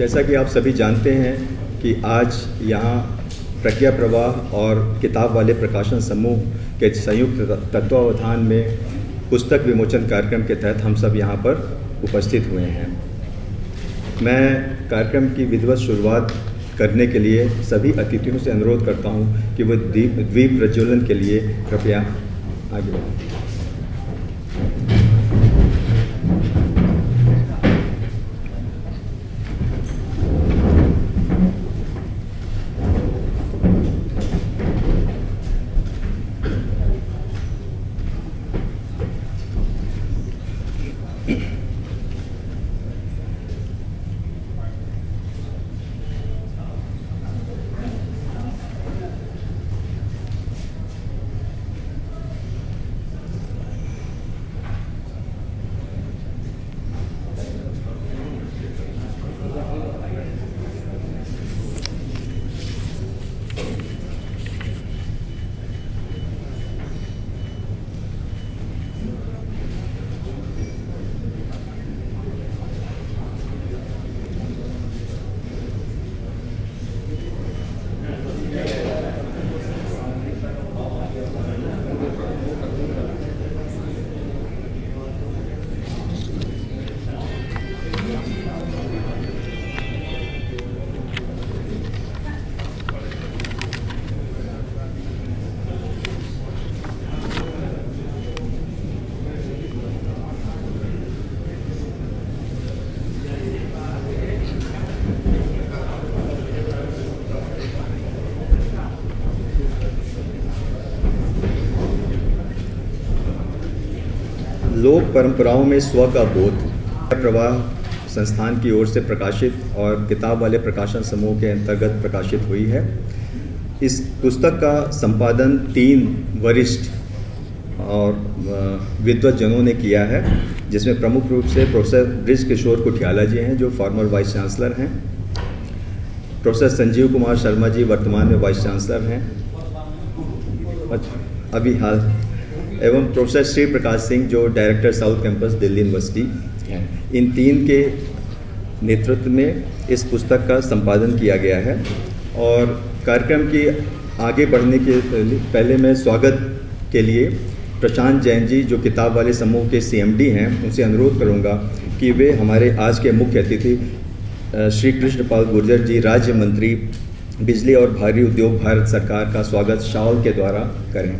जैसा कि आप सभी जानते हैं कि आज यहाँ प्रज्ञा प्रवाह और किताब वाले प्रकाशन समूह के संयुक्त तत्वावधान में पुस्तक विमोचन कार्यक्रम के तहत हम सब यहाँ पर उपस्थित हुए हैं। मैं कार्यक्रम की विधिवत शुरुआत करने के लिए सभी अतिथियों से अनुरोध करता हूँ कि वह द्वीप प्रज्वलन के लिए कृपया आगे बढ़ें। लोक परंपराओं में स्व का बोध प्रवाह संस्थान की ओर से प्रकाशित और किताब वाले प्रकाशन समूह के अंतर्गत प्रकाशित हुई है। इस पुस्तक का संपादन 3 वरिष्ठ और विद्वज्जनों ने किया है, जिसमें प्रमुख रूप से प्रोफेसर बृज किशोर कुठियाला जी हैं जो फॉर्मर वाइस चांसलर हैं, प्रोफेसर संजीव कुमार शर्मा जी वर्तमान में वाइस चांसलर हैं अभी हाल, एवं प्रोफेसर श्री प्रकाश सिंह जो director south campus Delhi university हैं। इन 3 के नेतृत्व में इस पुस्तक का संपादन किया गया है। और कार्यक्रम की आगे बढ़ने के पहले मैं स्वागत के लिए प्रशांत जैन जी जो किताब वाले समूह के CMD हैं उनसे अनुरोध करूंगा कि वे हमारे आज के मुख्य अतिथि श्री कृष्णपाल गुर्जर जी राज्य मंत्री बिजली और भारी उद्योग भारत सरकार का स्वागत शॉल के द्वारा करें।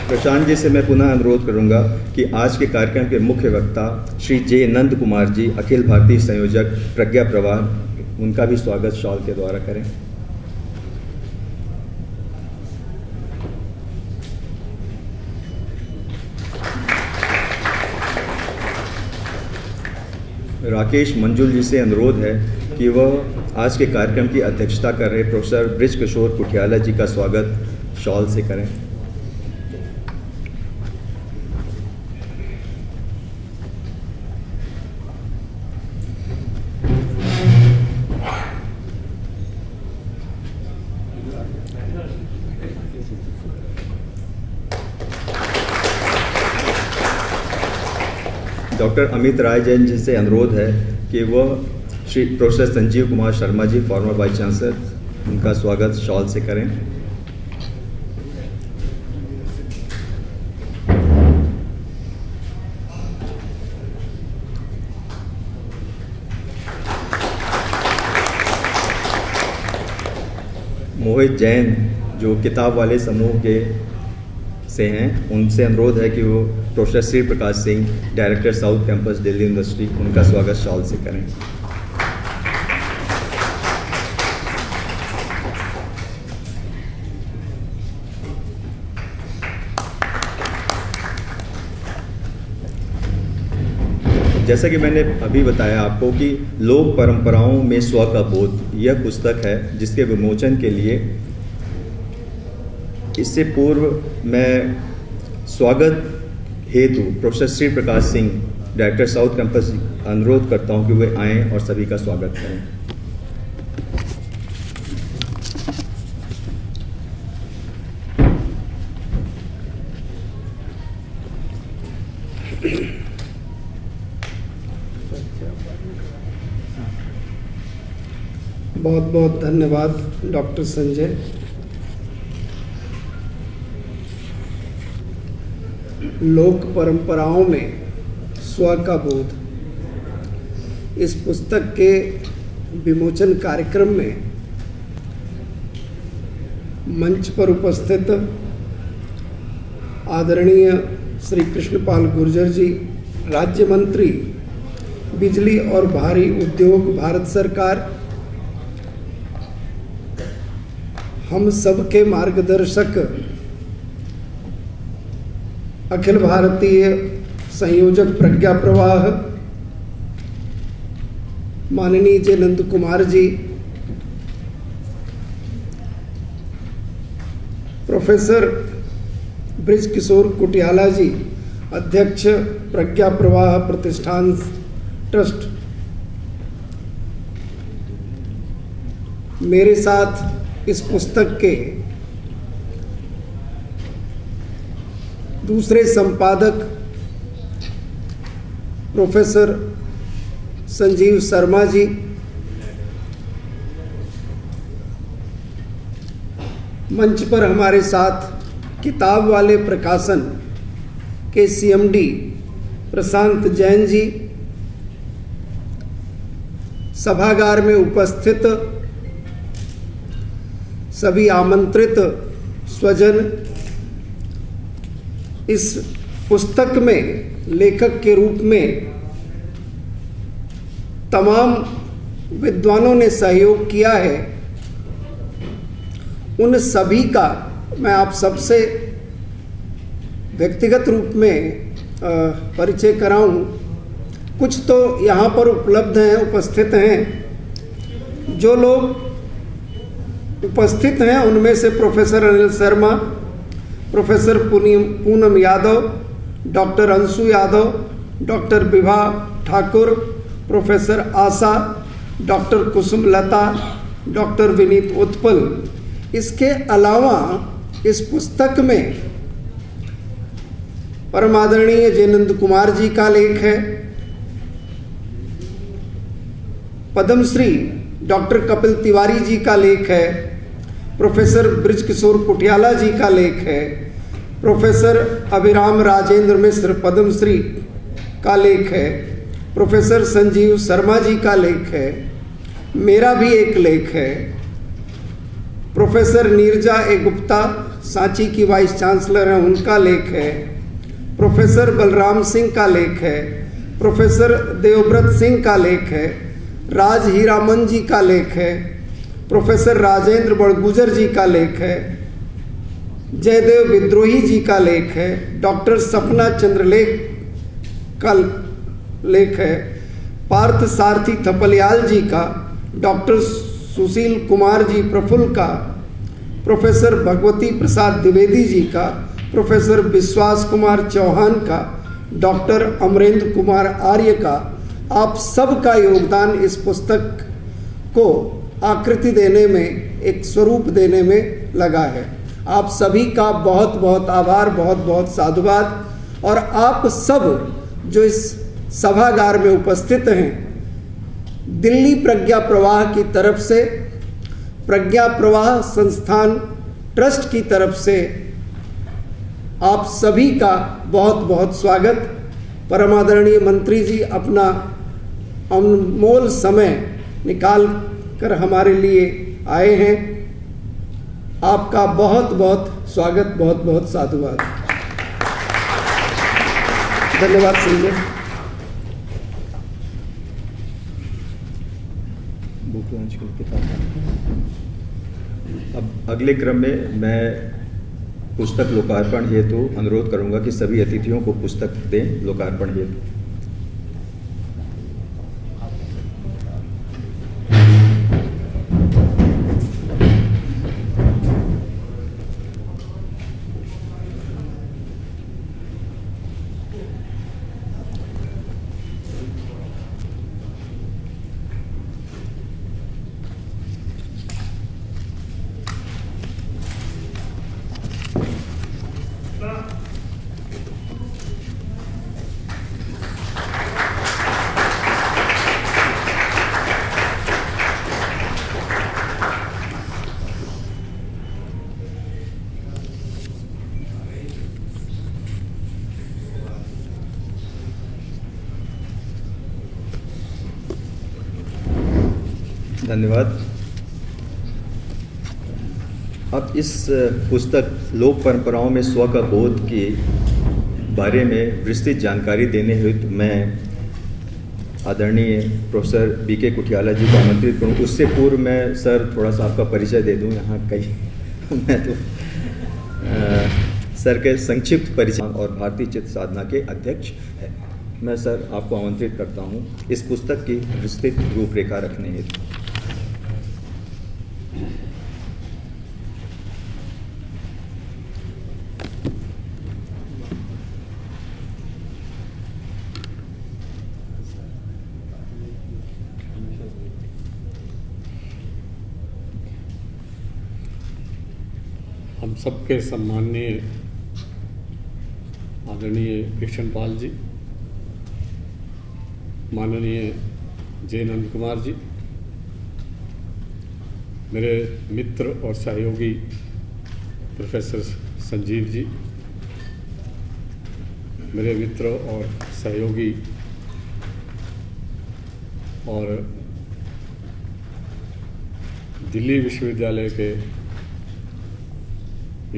प्रशांत जी से मैं पुनः अनुरोध करूंगा कि आज के कार्यक्रम के मुख्य वक्ता श्री जे नंद कुमार जी अखिल भारतीय संयोजक प्रज्ञा प्रवाह, उनका भी स्वागत शॉल के द्वारा करें। राकेश मंजुल जी से अनुरोध है कि वह आज के कार्यक्रम की अध्यक्षता कर रहे प्रोफेसर बृज किशोर कुठियाला जी का स्वागत शॉल से करें। डॉक्टर अमित राय जैन जी से अनुरोध है कि वह श्री प्रोफेसर संजीव कुमार शर्मा जी फॉर्मर वाइस चांसलर, उनका स्वागत शॉल से करें। मोहित जैन जो किताब वाले समूह के से हैं उनसे अनुरोध है कि वो professor Shri Prakash Singh director south campus Delhi university, उनका स्वागत शॉल से करें। जैसा कि मैंने अभी बताया आपको कि लोक परंपराओं में स्व का बोध, यह पुस्तक है जिसके विमोचन के लिए इससे पूर्व मैं स्वागत हेतु professor Shri Prakash Singh, director south campus, अनुरोध करता हूं कि वे आएं और सभी का स्वागत करें। बहुत बहुत धन्यवाद डॉक्टर संजय। लोक परंपराओं में स्व का बोध, इस पुस्तक के विमोचन कार्यक्रम में मंच पर उपस्थित आदरणीय श्री कृष्णपाल गुर्जर जी, राज्य मंत्री बिजली और भारी उद्योग, भारत सरकार, हम सबके मार्गदर्शक अखिल भारतीय संयोजक प्रज्ञा प्रवाह माननीय जयनंद कुमार जी, प्रोफेसर ब्रिज किशोर कुटियाला जी, अध्यक्ष प्रज्ञा प्रवाह प्रतिष्ठान ट्रस्ट, मेरे साथ इस पुस्तक के दूसरे संपादक प्रोफेसर संजीव शर्मा जी, मंच पर हमारे साथ किताब वाले प्रकाशन के सीएमडी प्रशांत जैन जी, सभागार में उपस्थित सभी आमंत्रित स्वजन, इस पुस्तक में लेखक के रूप में तमाम विद्वानों ने सहयोग किया है, उन सभी का मैं आप सबसे व्यक्तिगत रूप में परिचय कराऊं। कुछ तो यहाँ पर उपलब्ध हैं, उपस्थित हैं। जो लोग उपस्थित हैं उनमें से professor Anil Sharma, professor Poonam Yadav, doctor Anshu Yadav, doctor Vibha Thakur, professor Asha, doctor Kusum Lata, doctor Vineet Utpal. इसके अलावा इस पुस्तक में परम आदरणीय जयनंद कुमार जी का लेख है, पद्मश्री डॉक्टर कपिल तिवारी जी का लेख है, प्रोफेसर ब्रिज किशोर कुटियाला जी का लेख है, प्रोफेसर अभिराम राजेंद्र मिश्र पद्मश्री का लेख है, प्रोफेसर संजीव शर्मा जी का लेख है, मेरा भी एक लेख है, प्रोफेसर नीरजा ए गुप्ता सांची की वाइस चांसलर हैं, उनका लेख है, प्रोफेसर बलराम सिंह का लेख है, प्रोफेसर देवव्रत सिंह का लेख है, राज हीरामन जी का लेख है, प्रोफेसर राजेंद्र बड़गुजर जी का लेख है, जयदेव विद्रोही जी का लेख है, डॉक्टर सपना चंद्रलेख का लेख है, पार्थ सारथी थपलियाल जी का, डॉक्टर सुशील कुमार जी प्रफुल्ल का, प्रोफेसर भगवती प्रसाद द्विवेदी जी का, प्रोफेसर विश्वास कुमार चौहान का, डॉक्टर अमरेंद्र कुमार आर्य का। आप सबका योगदान इस पुस्तक को आकृति देने में, एक स्वरूप देने में लगा है। आप सभी का बहुत बहुत आभार, बहुत बहुत साधुवाद। और आप सब जो इस सभागार में उपस्थित हैं, दिल्ली प्रज्ञा प्रवाह की तरफ से, प्रज्ञा प्रवाह संस्थान ट्रस्ट की तरफ से आप सभी का बहुत बहुत स्वागत। परमादरणीय मंत्री जी अपना अनमोल समय निकाल कर हमारे लिए आए हैं। आपका बहुत बहुत स्वागत, बहुत बहुत साधुवाद। धन्यवाद संजय। अब अगले क्रम में मैं पुस्तक लोकार्पण हेतु अनुरोध करूंगा कि सभी अतिथियों को पुस्तक दें लोकार्पण हेतु। धन्यवाद। अब इस पुस्तक लोक परंपराओं में स्व का बोध के बारे में विस्तृत जानकारी देने हेतु मैं आदरणीय प्रोफेसर बीके कुठियाला जी को आमंत्रित करूँ। उससे पूर्व मैं सर थोड़ा सा आपका परिचय दे दूँ। यहाँ कई मैं तो सर के संक्षिप्त परिचय और भारतीय चित्त साधना के अध्यक्ष है। मैं सर आपको आमंत्रित करता हूँ इस पुस्तक की विस्तृत रूपरेखा रखने हेतु। हम सबके सम्माननीय आदरणीय कृष्णपाल जी, माननीय जे नंद कुमार जी, मेरे मित्र और सहयोगी प्रोफेसर संजीव जी, मेरे मित्र और सहयोगी और दिल्ली विश्वविद्यालय के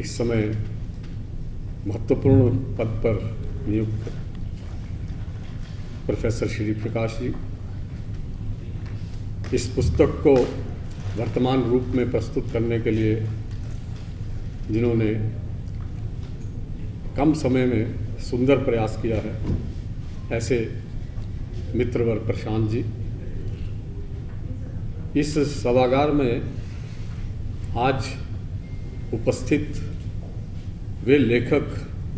इस समय महत्वपूर्ण पद पर नियुक्त प्रोफेसर श्री प्रकाश जी, इस पुस्तक को वर्तमान रूप में प्रस्तुत करने के लिए जिन्होंने कम समय में सुंदर प्रयास किया है, ऐसे मित्रवर प्रशांत जी, इस सभागार में आज उपस्थित वे लेखक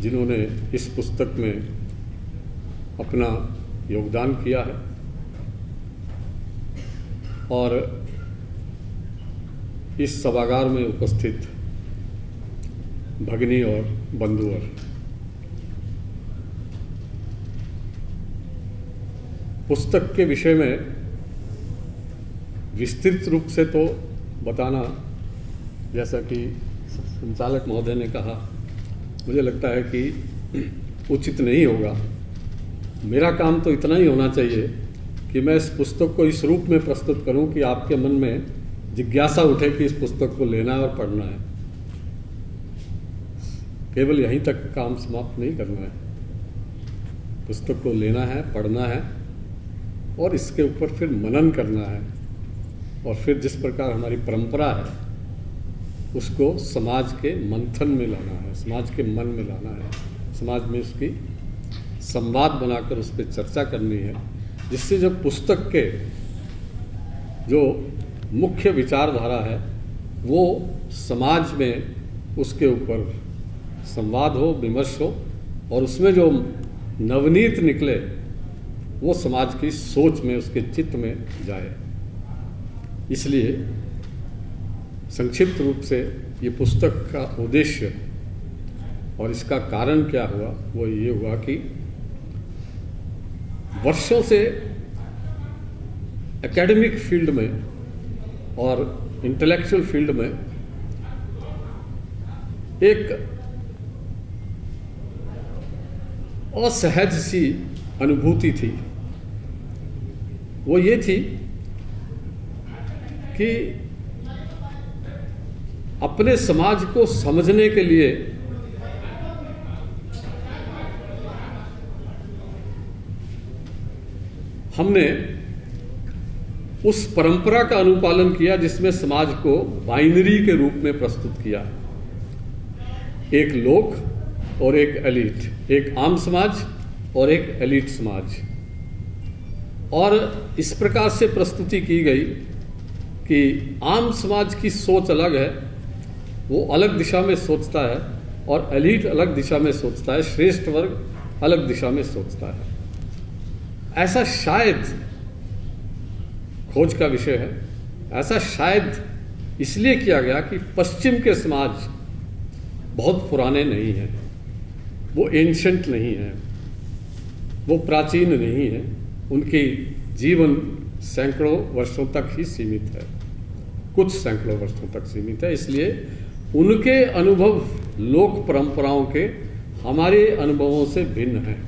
जिन्होंने इस पुस्तक में अपना योगदान किया है और इस सभागार में उपस्थित भगिनी और बंधुवर, पुस्तक के विषय में विस्तृत रूप से तो बताना, जैसा कि संचालक महोदय ने कहा, मुझे लगता है कि उचित नहीं होगा। मेरा काम तो इतना ही होना चाहिए कि मैं इस पुस्तक को इस रूप में प्रस्तुत करूं कि आपके मन में जिज्ञासा उठे कि इस पुस्तक को लेना है और पढ़ना है। केवल यहीं तक काम समाप्त नहीं करना है, पुस्तक को लेना है, पढ़ना है और इसके ऊपर फिर मनन करना है और फिर जिस प्रकार हमारी परंपरा है उसको समाज के मंथन में लाना है, समाज के मन में लाना है, समाज में उसकी संवाद बनाकर उस पर चर्चा करनी है, जिससे जब पुस्तक के जो मुख्य विचारधारा है वो समाज में उसके ऊपर संवाद हो, विमर्श हो और उसमें जो नवनीत निकले वो समाज की सोच में, उसके चित्त में जाए। इसलिए संक्षिप्त रूप से ये पुस्तक का उद्देश्य और इसका कारण क्या हुआ, वो ये हुआ कि वर्षों से एकेडमिक फील्ड में और इंटेलेक्चुअल फील्ड में एक असहज सी अनुभूति थी। वो ये थी कि अपने समाज को समझने के लिए हमने उस परंपरा का अनुपालन किया जिसमें समाज को बाइनरी के रूप में प्रस्तुत किया, एक लोक और एक एलीट, एक आम समाज और एक एलीट समाज। और इस प्रकार से प्रस्तुति की गई कि आम समाज की सोच अलग है, वो अलग दिशा में सोचता है और एलीट अलग दिशा में सोचता है, श्रेष्ठ वर्ग अलग दिशा में सोचता है। ऐसा शायद खोज का विषय है, ऐसा शायद इसलिए किया गया कि पश्चिम के समाज बहुत पुराने नहीं हैं, वो एंशंट नहीं है, वो प्राचीन नहीं है, उनकी जीवन सैकड़ों वर्षों तक ही सीमित है, कुछ सैकड़ों वर्षों तक सीमित है। इसलिए उनके अनुभव लोक परंपराओं के हमारे अनुभवों से भिन्न हैं।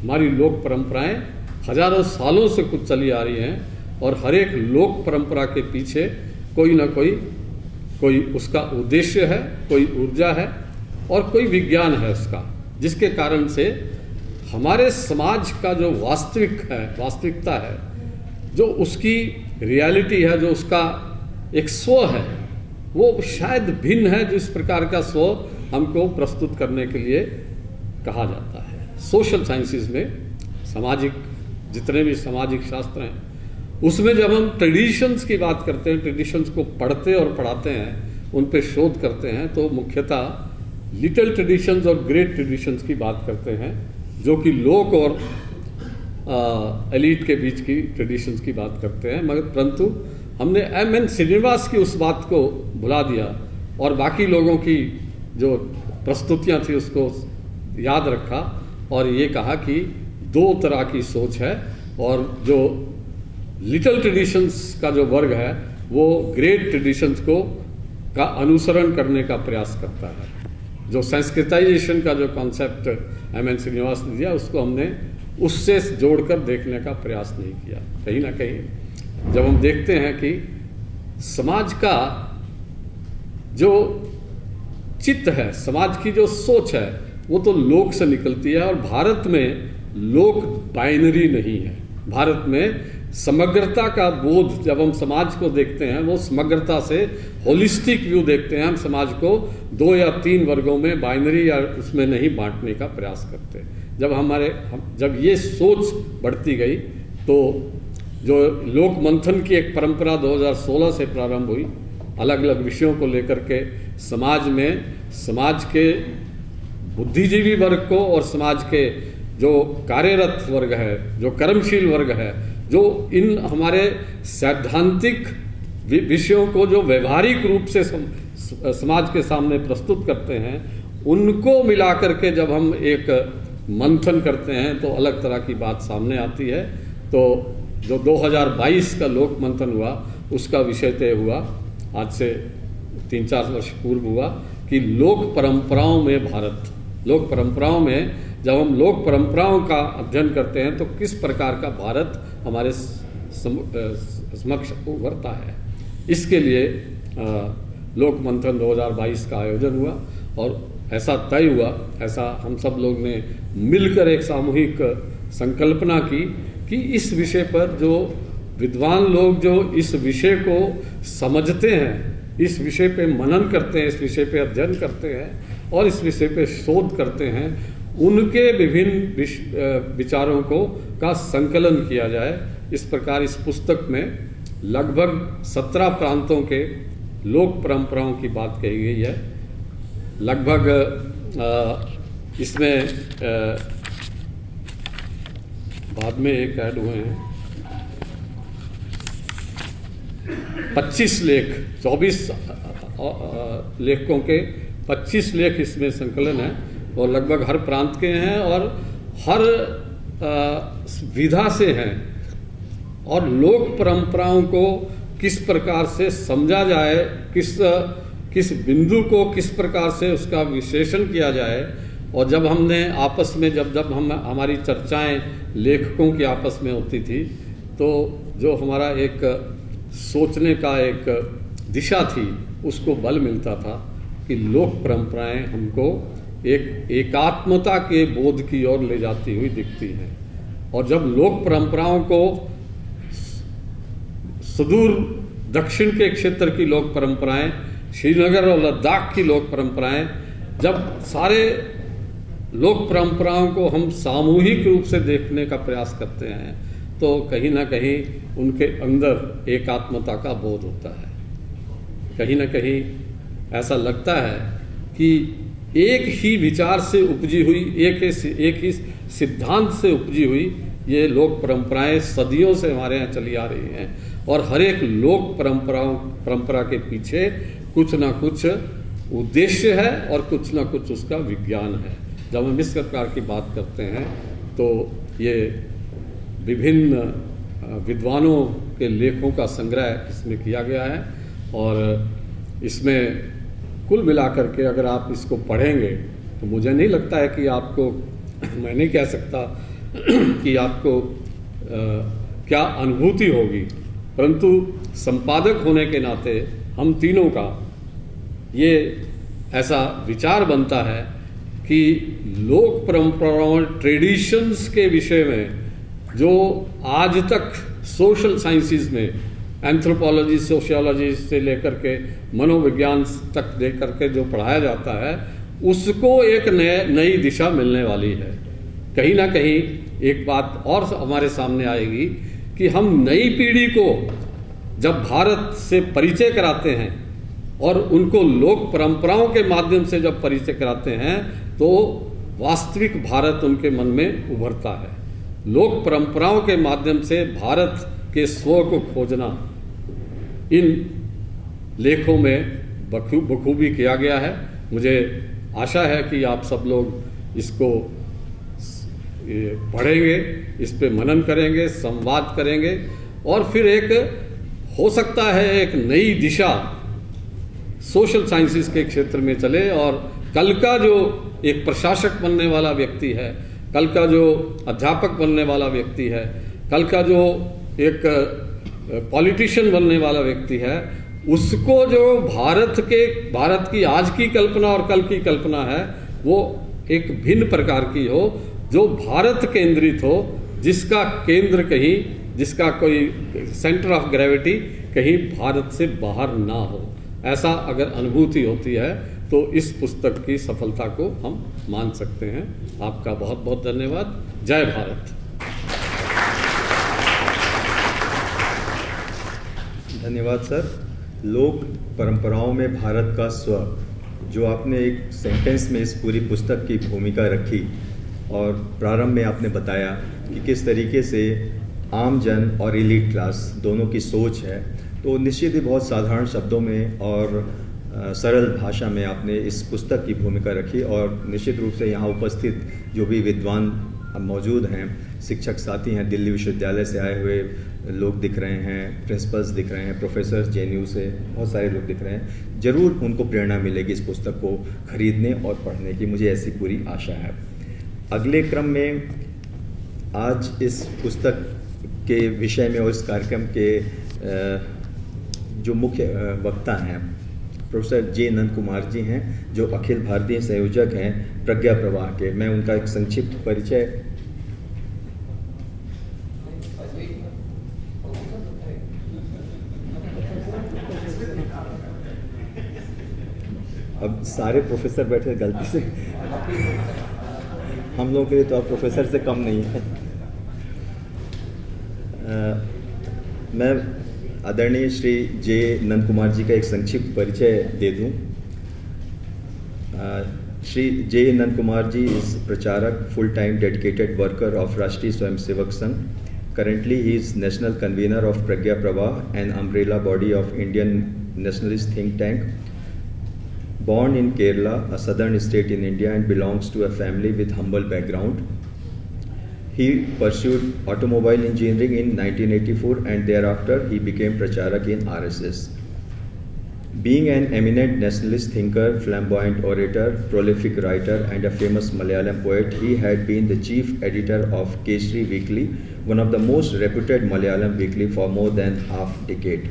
हमारी लोक परंपराएं हजारों सालों से कुछ चली आ रही हैं और हर एक लोक परंपरा के पीछे कोई ना कोई उसका उद्देश्य है, कोई ऊर्जा है और कोई विज्ञान है उसका, जिसके कारण से हमारे समाज का जो वास्तविकता है, जो उसकी रियलिटी है, जो उसका एक स्व है, वो शायद भिन्न है जिस प्रकार का स्व हमको प्रस्तुत करने के लिए कहा जाता है। सोशल साइंसेज में जितने भी सामाजिक शास्त्र हैं, उसमें जब हम ट्रेडिशंस की बात करते हैं, ट्रेडिशंस को पढ़ते और पढ़ाते हैं, उन पे शोध करते हैं, तो मुख्यतः लिटिल ट्रेडिशंस और ग्रेट ट्रेडिशंस की बात करते हैं, जो कि लोक और एलीट के बीच की ट्रेडिशंस की बात करते हैं। मगर परंतु हमने M.N. श्रीनिवास की उस बात को भुला दिया और बाकी लोगों की जो प्रस्तुतियां थी उसको याद रखा और ये कहा कि दो तरह की सोच है, और जो लिटिल ट्रेडिशंस का जो वर्ग है वो ग्रेट ट्रेडिशंस का अनुसरण करने का प्रयास करता है। जो संस्कृताइजेशन का जो कॉन्सेप्ट M.N. श्रीनिवास ने दिया, उसको हमने उससे जोड़कर देखने का प्रयास नहीं किया। कहीं ना कहीं जब हम देखते हैं कि समाज का जो चित्त है, समाज की जो सोच है, वो तो लोक से निकलती है, और भारत में लोक बाइनरी नहीं है। भारत में समग्रता का बोध, जब हम समाज को देखते हैं, वो समग्रता से होलिस्टिक व्यू देखते हैं। हम समाज को 2 या 3 वर्गों में, बाइनरी या उसमें नहीं बांटने का प्रयास करते हैं। जब ये सोच बढ़ती गई, तो जो लोक मंथन की एक परंपरा 2016 से प्रारंभ हुई, अलग अलग विषयों को लेकर के समाज के बुद्धिजीवी वर्ग को और समाज के जो कार्यरत वर्ग है, जो कर्मशील वर्ग है, जो इन हमारे सैद्धांतिक विषयों को जो व्यवहारिक रूप से समाज के सामने प्रस्तुत करते हैं, उनको मिलाकर के जब हम एक मंथन करते हैं तो अलग तरह की बात सामने आती है। तो जो 2022 का लोक मंथन हुआ, उसका विषय तय हुआ आज से 3-4 वर्ष पूर्व हुआ कि लोक परंपराओं में भारत, लोक परंपराओं में जब हम लोक परंपराओं का अध्ययन करते हैं तो किस प्रकार का भारत हमारे समक्ष उभरता है। इसके लिए लोक मंथन 2022 का आयोजन हुआ और ऐसा तय हुआ, ऐसा हम सब लोग ने मिलकर एक सामूहिक संकल्पना की कि इस विषय पर जो विद्वान लोग जो इस विषय को समझते हैं, इस विषय पे मनन करते हैं, इस विषय पे अध्ययन करते हैं और इस विषय पे शोध करते हैं, उनके विभिन्न विचारों का संकलन किया जाए। इस प्रकार इस पुस्तक में लगभग 17 प्रांतों के लोक परंपराओं की बात कही गई है। लगभग इसमें बाद में एक ऐड हुए हैं 25 लेख, 24 लेखकों के 25 लेख इसमें संकलन है और लगभग हर प्रांत के हैं और हर विधा से हैं। और लोक परंपराओं को किस प्रकार से समझा जाए, किस बिंदु को किस प्रकार से उसका विश्लेषण किया जाए। और जब हमने आपस में जब हम हमारी चर्चाएं लेखकों की आपस में होती थी, तो जो हमारा एक सोचने का एक दिशा थी, उसको बल मिलता था कि लोक परंपराएं हमको एक एकात्मता के बोध की ओर ले जाती हुई दिखती हैं। और जब लोक परंपराओं को सुदूर दक्षिण के क्षेत्र की लोक परंपराएं, श्रीनगर और लद्दाख की लोक परंपराएं, जब सारे लोक परंपराओं को हम सामूहिक रूप से देखने का प्रयास करते हैं, तो कहीं ना कहीं उनके अंदर एकात्मता का बोध होता है। कहीं ना कहीं ऐसा लगता है कि एक ही विचार से उपजी हुई, एक ही सिद्धांत से उपजी हुई ये लोक परंपराएं सदियों से हमारे यहाँ चली आ रही हैं और हर एक लोक परंपरा के पीछे कुछ ना कुछ उद्देश्य है और कुछ ना कुछ उसका विज्ञान है। जब हम इस प्रकार की बात करते हैं तो ये विभिन्न विद्वानों के लेखों का संग्रह इसमें किया गया है और इसमें कुल मिलाकर के अगर आप इसको पढ़ेंगे तो मुझे नहीं लगता है कि आपको, मैं नहीं कह सकता कि आपको क्या अनुभूति होगी, परंतु संपादक होने के नाते हम तीनों का ये ऐसा विचार बनता है कि लोक परंपराओं, ट्रेडिशंस के विषय में जो आज तक सोशल साइंसेस में एंथ्रोपोलॉजी, सोशियोलॉजी से लेकर के मनोविज्ञान तक लेकर के जो पढ़ाया जाता है, उसको एक नई दिशा मिलने वाली है। कहीं ना कहीं एक बात और हमारे सामने आएगी कि हम नई पीढ़ी को जब भारत से परिचय कराते हैं और उनको लोक परंपराओं के माध्यम से जब परिचय कराते हैं तो वास्तविक भारत उनके मन में उभरता है। लोक परंपराओं के माध्यम से भारत के स्व को खोजना इन लेखों में बखूबी किया गया है। मुझे आशा है कि आप सब लोग इसको पढ़ेंगे, इस पे मनन करेंगे, संवाद करेंगे और फिर एक हो सकता है एक नई दिशा सोशल साइंसेस के क्षेत्र में चले और कल का जो एक प्रशासक बनने वाला व्यक्ति है, कल का जो अध्यापक बनने वाला व्यक्ति है, कल का जो एक पॉलिटिशियन बनने वाला व्यक्ति है, उसको जो भारत की आज की कल्पना और कल की कल्पना है वो एक भिन्न प्रकार की हो, जो भारत केंद्रित हो, जिसका केंद्र कहीं, जिसका कोई सेंटर ऑफ ग्रेविटी कहीं भारत से बाहर ना हो। ऐसा अगर अनुभूति होती है तो इस पुस्तक की सफलता को हम मान सकते हैं। आपका बहुत बहुत धन्यवाद। जय भारत। धन्यवाद सर। लोक परंपराओं में भारत का स्व, जो आपने एक सेंटेंस में इस पूरी पुस्तक की भूमिका रखी और प्रारंभ में आपने बताया कि किस तरीके से आम जन और एलीट क्लास दोनों की सोच है, तो निश्चित ही बहुत साधारण शब्दों में और सरल भाषा में आपने इस पुस्तक की भूमिका रखी और निश्चित रूप से यहाँ उपस्थित जो भी विद्वान मौजूद हैं, शिक्षक साथी हैं, दिल्ली विश्वविद्यालय से आए हुए लोग दिख रहे हैं, प्रिंसिपल्स दिख रहे हैं, प्रोफेसर जेएनयू से बहुत सारे लोग दिख रहे हैं, जरूर उनको प्रेरणा मिलेगी इस पुस्तक को खरीदने और पढ़ने की, मुझे ऐसी पूरी आशा है। अगले क्रम में आज इस पुस्तक के विषय में और इस कार्यक्रम के जो मुख्य वक्ता हैं प्रोफेसर जे नंद कुमार जी हैं, जो अखिल भारतीय संयोजक हैं प्रज्ञा प्रवाह के। मैं उनका एक संक्षिप्त परिचय अब सारे प्रोफेसर बैठे गलती से हम लोगों के लिए तो अब प्रोफेसर से कम नहीं है। मैं आदरणीय श्री जे नंद कुमार जी का एक संक्षिप्त परिचय दे दूं। श्री जे नंद कुमार जी इज प्रचारक, full time dedicated worker of राष्ट्रीय Swayamsevak Sangh. Currently he is national convener of Pragya Pravah, an umbrella body of Indian nationalist think tank. Born in Kerala, a southern state in India, and belongs to a family with humble background. He pursued automobile engineering in 1984 and thereafter he became Pracharak in RSS. Being an eminent nationalist thinker, flamboyant orator, prolific writer and a famous Malayalam poet, he had been the chief editor of Kesari Weekly, one of the most reputed Malayalam weekly for more than half decade.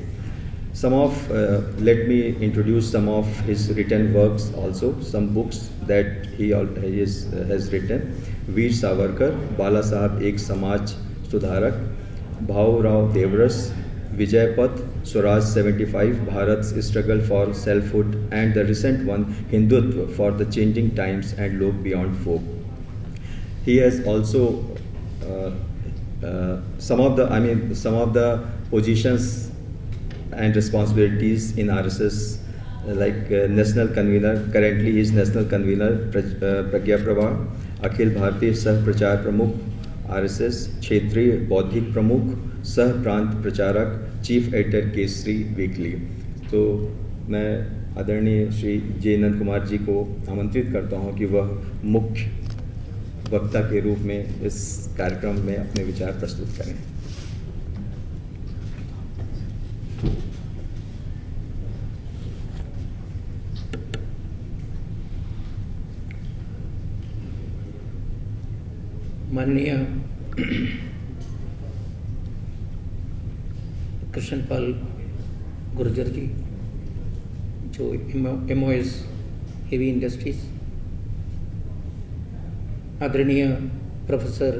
Let me introduce some of his written works also, some books that he has written. Veer Savarkar, बाला साहब एक समाज सुधारक, भाव राव देवरस, विजय पथ, Swaraj 75, Bharat struggle for selfhood and the recent one Hindutva for the changing times and look beyond folk. He has also some of the positions and responsibilities in RSS, like national convener. Currently he is national convener Pragya Pravah, Akhil Bharatiya सह प्रचार प्रमुख RSS, क्षेत्रीय बौद्धिक प्रमुख, सह प्रांत प्रचारक, chief editor Kesari weekly. तो मैं आदरणीय श्री जे नंद कुमार जी को आमंत्रित करता हूं कि वह मुख्य वक्ता के रूप में इस कार्यक्रम में अपने विचार प्रस्तुत करें। माननीय कृष्णपाल गुर्जर जी, जो MOS हेवी इंडस्ट्रीज, आदरणीय प्रोफेसर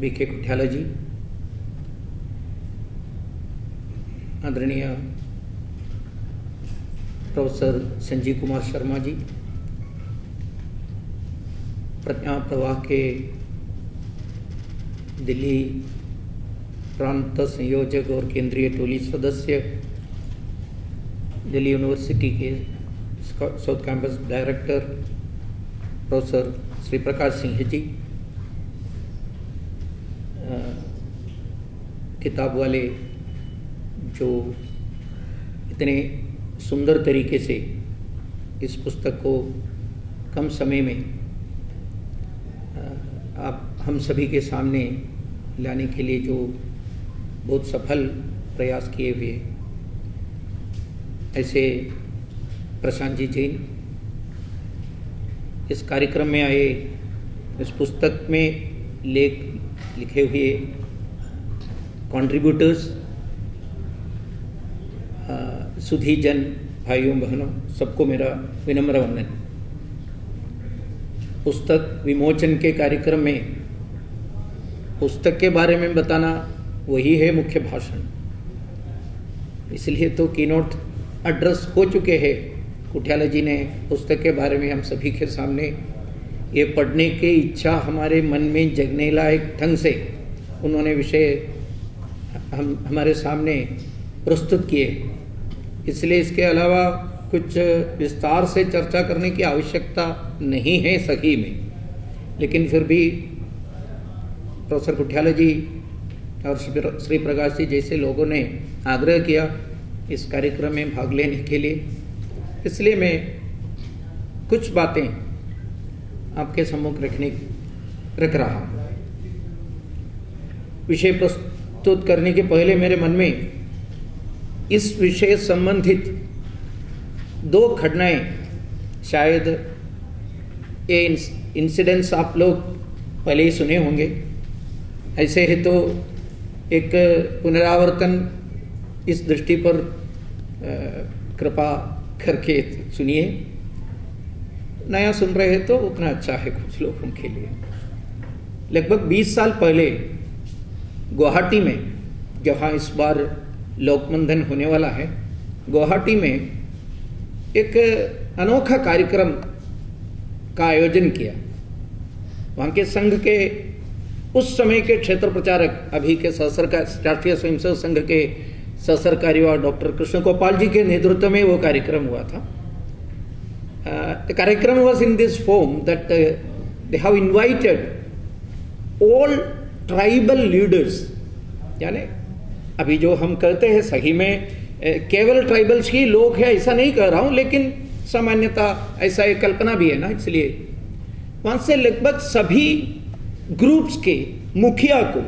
BK कुठ्याला जी, आदरणीय प्रोफेसर संजीव कुमार शर्मा जी, प्रज्ञा प्रवाह के दिल्ली प्रांत संयोजक और केंद्रीय टोली सदस्य, दिल्ली यूनिवर्सिटी के south campus director professor Shri Prakash Singh ji, किताब वाले जो इतने सुंदर तरीके से इस पुस्तक को कम समय में आप हम सभी के सामने लाने के लिए जो बहुत सफल प्रयास किए हुए, ऐसे प्रशांत जी जैन, इस कार्यक्रम में आए, इस पुस्तक में लेख लिखे हुए कंट्रीब्यूटर्स, सुधी जन भाइयों बहनों, सबको मेरा विनम्र वंदन। पुस्तक विमोचन के कार्यक्रम में पुस्तक के बारे में बताना वही है मुख्य भाषण, इसलिए तो कीनोट एड्रेस हो चुके हैं। कुठ्याला जी ने पुस्तक के बारे में हम सभी के सामने ये पढ़ने की इच्छा हमारे मन में जगने लायक ढंग से उन्होंने विषय हमारे सामने प्रस्तुत किए, इसलिए इसके अलावा कुछ विस्तार से चर्चा करने की आवश्यकता नहीं है सही में। लेकिन फिर भी प्रोफेसर कुठ्याला जी और श्री प्रकाश जी जैसे लोगों ने आग्रह किया इस कार्यक्रम में भाग लेने के लिए, इसलिए मैं कुछ बातें आपके सम्मुख रख रहा हूं। विषय प्रस्तुत करने के पहले मेरे मन में इस विषय संबंधित दो घटनाएं, शायद ये इंसिडेंट्स आप लोग पहले ही सुने होंगे, ऐसे है तो एक पुनरावर्तन इस दृष्टि पर कृपा करके सुनिए। नया सुन रहे हैं तो उतना अच्छा है कुछ लोगों के लिए। लगभग 20 साल पहले गुवाहाटी में, जहाँ इस बार लोकमंथन होने वाला है, गुवाहाटी में एक अनोखा कार्यक्रम का आयोजन किया। वहाँ के संघ के उस समय के क्षेत्र प्रचारक, अभी के राष्ट्रीय स्वयंसेवक संघ के सहसरकारी और डॉक्टर कृष्ण गोपाल जी के नेतृत्व में वो कार्यक्रम हुआ था। The कार्यक्रम was in this form that they have invited all tribal leaders, यानी अभी जो हम कहते हैं सही में केवल ट्राइबल्स ही लोग हैं ऐसा नहीं कह रहा हूं, लेकिन सामान्यता ऐसा एक कल्पना भी है ना, इसलिए वहां से लगभग सभी ग्रुप्स के मुखिया को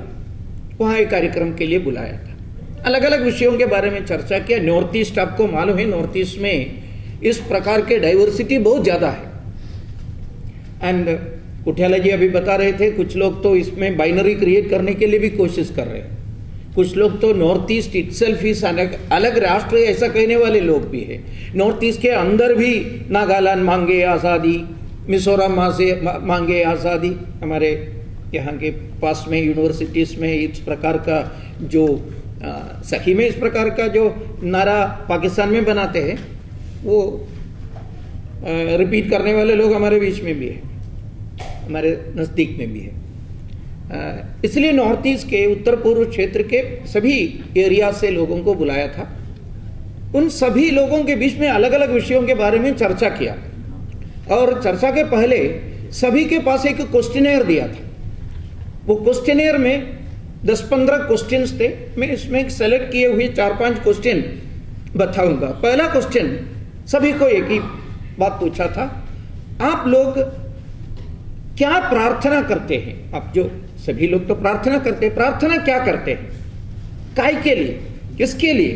वहां एक कार्यक्रम के लिए बुलाया था। अलग अलग विषयों के बारे में चर्चा किया। नॉर्थ ईस्ट आपको मालूम है, नॉर्थ ईस्ट में इस प्रकार के डाइवर्सिटी बहुत ज्यादा है। एंड कुठ्याला जी अभी बता रहे थे, कुछ लोग तो इसमें बाइनरी क्रिएट करने के लिए भी कोशिश कर रहे हैं। कुछ लोग तो नॉर्थ ईस्ट इटसेल्फ ही अलग राष्ट्र है ऐसा कहने वाले लोग भी है। नॉर्थ ईस्ट के अंदर भी नागालैंड मांगे आज़ादी, मिजोरम मांगे आज़ादी, हमारे यहाँ के पास में यूनिवर्सिटीज में इस प्रकार का जो सही में इस प्रकार का जो नारा पाकिस्तान में बनाते हैं वो रिपीट करने वाले लोग हमारे बीच में भी है, हमारे नज़दीक में भी है। इसलिए नॉर्थ ईस्ट के उत्तर पूर्व क्षेत्र के सभी एरिया से लोगों को बुलाया था। उन सभी लोगों के बीच में अलग अलग विषयों के बारे में चर्चा किया और चर्चा के पहले सभी के पास एक क्वेश्चनेयर दिया था। वो क्वेश्चनेयर में 10-15 क्वेश्चंस थे। मैं इसमें सेलेक्ट किए हुए 4-5 क्वेश्चन बताऊंगा। पहला क्वेश्चन सभी को एक ही बात पूछा था, आप लोग क्या प्रार्थना करते हैं? आप जो सभी लोग तो प्रार्थना करते हैं, प्रार्थना क्या करते हैं? काय के लिए, किसके लिए,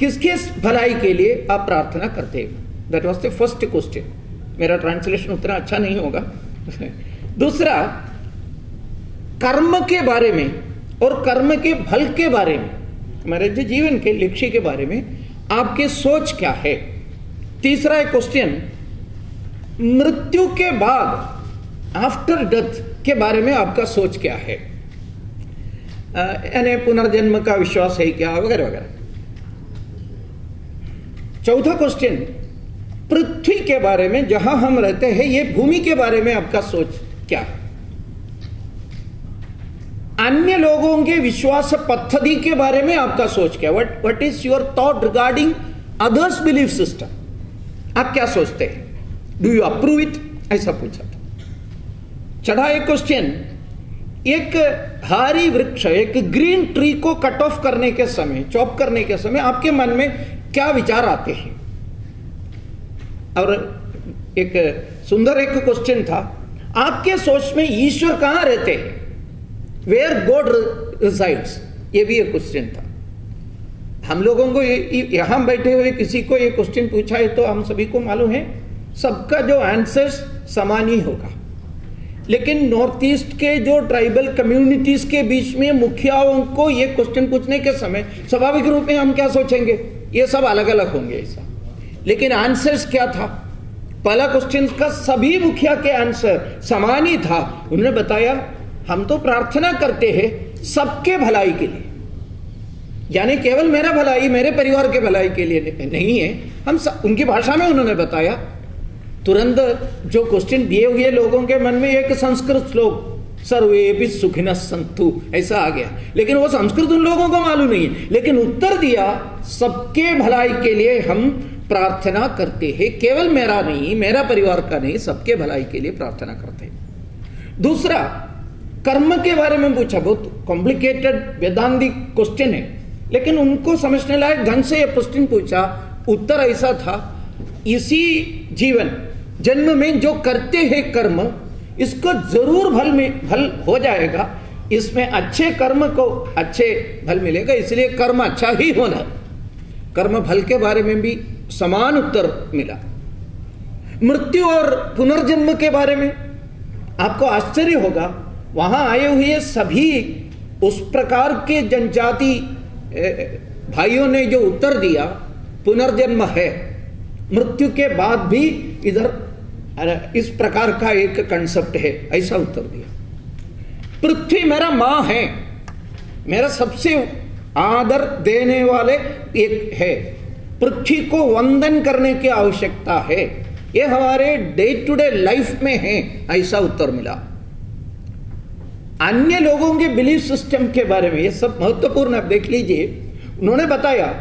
किसके भलाई के लिए आप प्रार्थना करते हैं? That was the first question. मेरा ट्रांसलेशन उतना अच्छा नहीं होगा। दूसरा, कर्म के बारे में और कर्म के फल के बारे में, हमारे जो जीवन के लक्ष्य के बारे में आपकी सोच क्या है। तीसरा एक क्वेश्चन, मृत्यु के बाद आफ्टर डेथ के बारे में आपका सोच क्या है, यानी पुनर्जन्म का विश्वास है क्या, वगैरह वगैरह। चौथा क्वेश्चन, पृथ्वी के बारे में, जहां हम रहते हैं ये भूमि के बारे में आपका सोच क्या है। अन्य लोगों के विश्वास पद्धति के बारे में आपका सोच क्या, what is your thought regarding others belief system, आप क्या सोचते हैं, डू यू अप्रूव इट, ऐसा पूछा था। चढ़ा एक क्वेश्चन, एक हरी वृक्ष, एक ग्रीन ट्री को कट ऑफ करने के समय, चॉप करने के समय आपके मन में क्या विचार आते हैं। और एक सुंदर एक क्वेश्चन था, आपके सोच में ईश्वर कहां रहते हैं, वेयर गॉड रिसाइड्स, ये भी एक क्वेश्चन था। हम लोगों को यहां बैठे हुए किसी को ये क्वेश्चन पूछा है तो हम सभी को मालूम है सबका जो आंसर समान ही होगा, लेकिन नॉर्थ ईस्ट के जो ट्राइबल कम्युनिटीज के बीच में मुखियाओं को ये क्वेश्चन पूछने के समय स्वाभाविक रूप में हम क्या सोचेंगे, ये सब अलग अलग होंगे ऐसा, लेकिन आंसर्स क्या था। पहला क्वेश्चन का सभी मुखिया के आंसर समान ही था। उन्होंने बताया हम तो प्रार्थना करते हैं सबके भलाई के लिए, यानी केवल मेरा भलाई, मेरे परिवार के भलाई के लिए नहीं है, हम उनकी भाषा में उन्होंने बताया। तुरंत जो क्वेश्चन दिए हुए लोगों के मन में एक संस्कृत श्लोक, सर्वे भी सुखिनः सन्तु, ऐसा आ गया, लेकिन वो संस्कृत उन लोगों को मालूम नहीं है, लेकिन उत्तर दिया सबके भलाई के लिए हम प्रार्थना करते हैं, केवल मेरा नहीं, मेरा परिवार का नहीं, सबके भलाई के लिए प्रार्थना करते हैं। दूसरा, कर्म के बारे में पूछा, बहुत कॉम्प्लिकेटेड वेदांतिक क्वेश्चन है, लेकिन उनको समझने लायक ढंग से यह क्वेश्चन पूछा। उत्तर ऐसा था, इसी जीवन जन्म में जो करते हैं कर्म, इसको जरूर फल हो जाएगा, इसमें अच्छे कर्म को अच्छे फल मिलेगा, इसलिए कर्म अच्छा ही होना। कर्म फल के बारे में भी समान उत्तर मिला। मृत्यु और पुनर्जन्म के बारे में आपको आश्चर्य होगा, वहां आए हुए सभी उस प्रकार के जनजाति भाइयों ने जो उत्तर दिया, पुनर्जन्म है, मृत्यु के बाद भी इधर इस प्रकार का एक कंसेप्ट है, ऐसा उत्तर दिया। पृथ्वी मेरा मां है, मेरा सबसे आदर देने वाले एक है, पृथ्वी को वंदन करने की आवश्यकता है, ये हमारे डे टू डे लाइफ में है, ऐसा उत्तर मिला। अन्य लोगों के बिलीफ सिस्टम के बारे में ये सब महत्वपूर्ण, आप देख लीजिए, उन्होंने बताया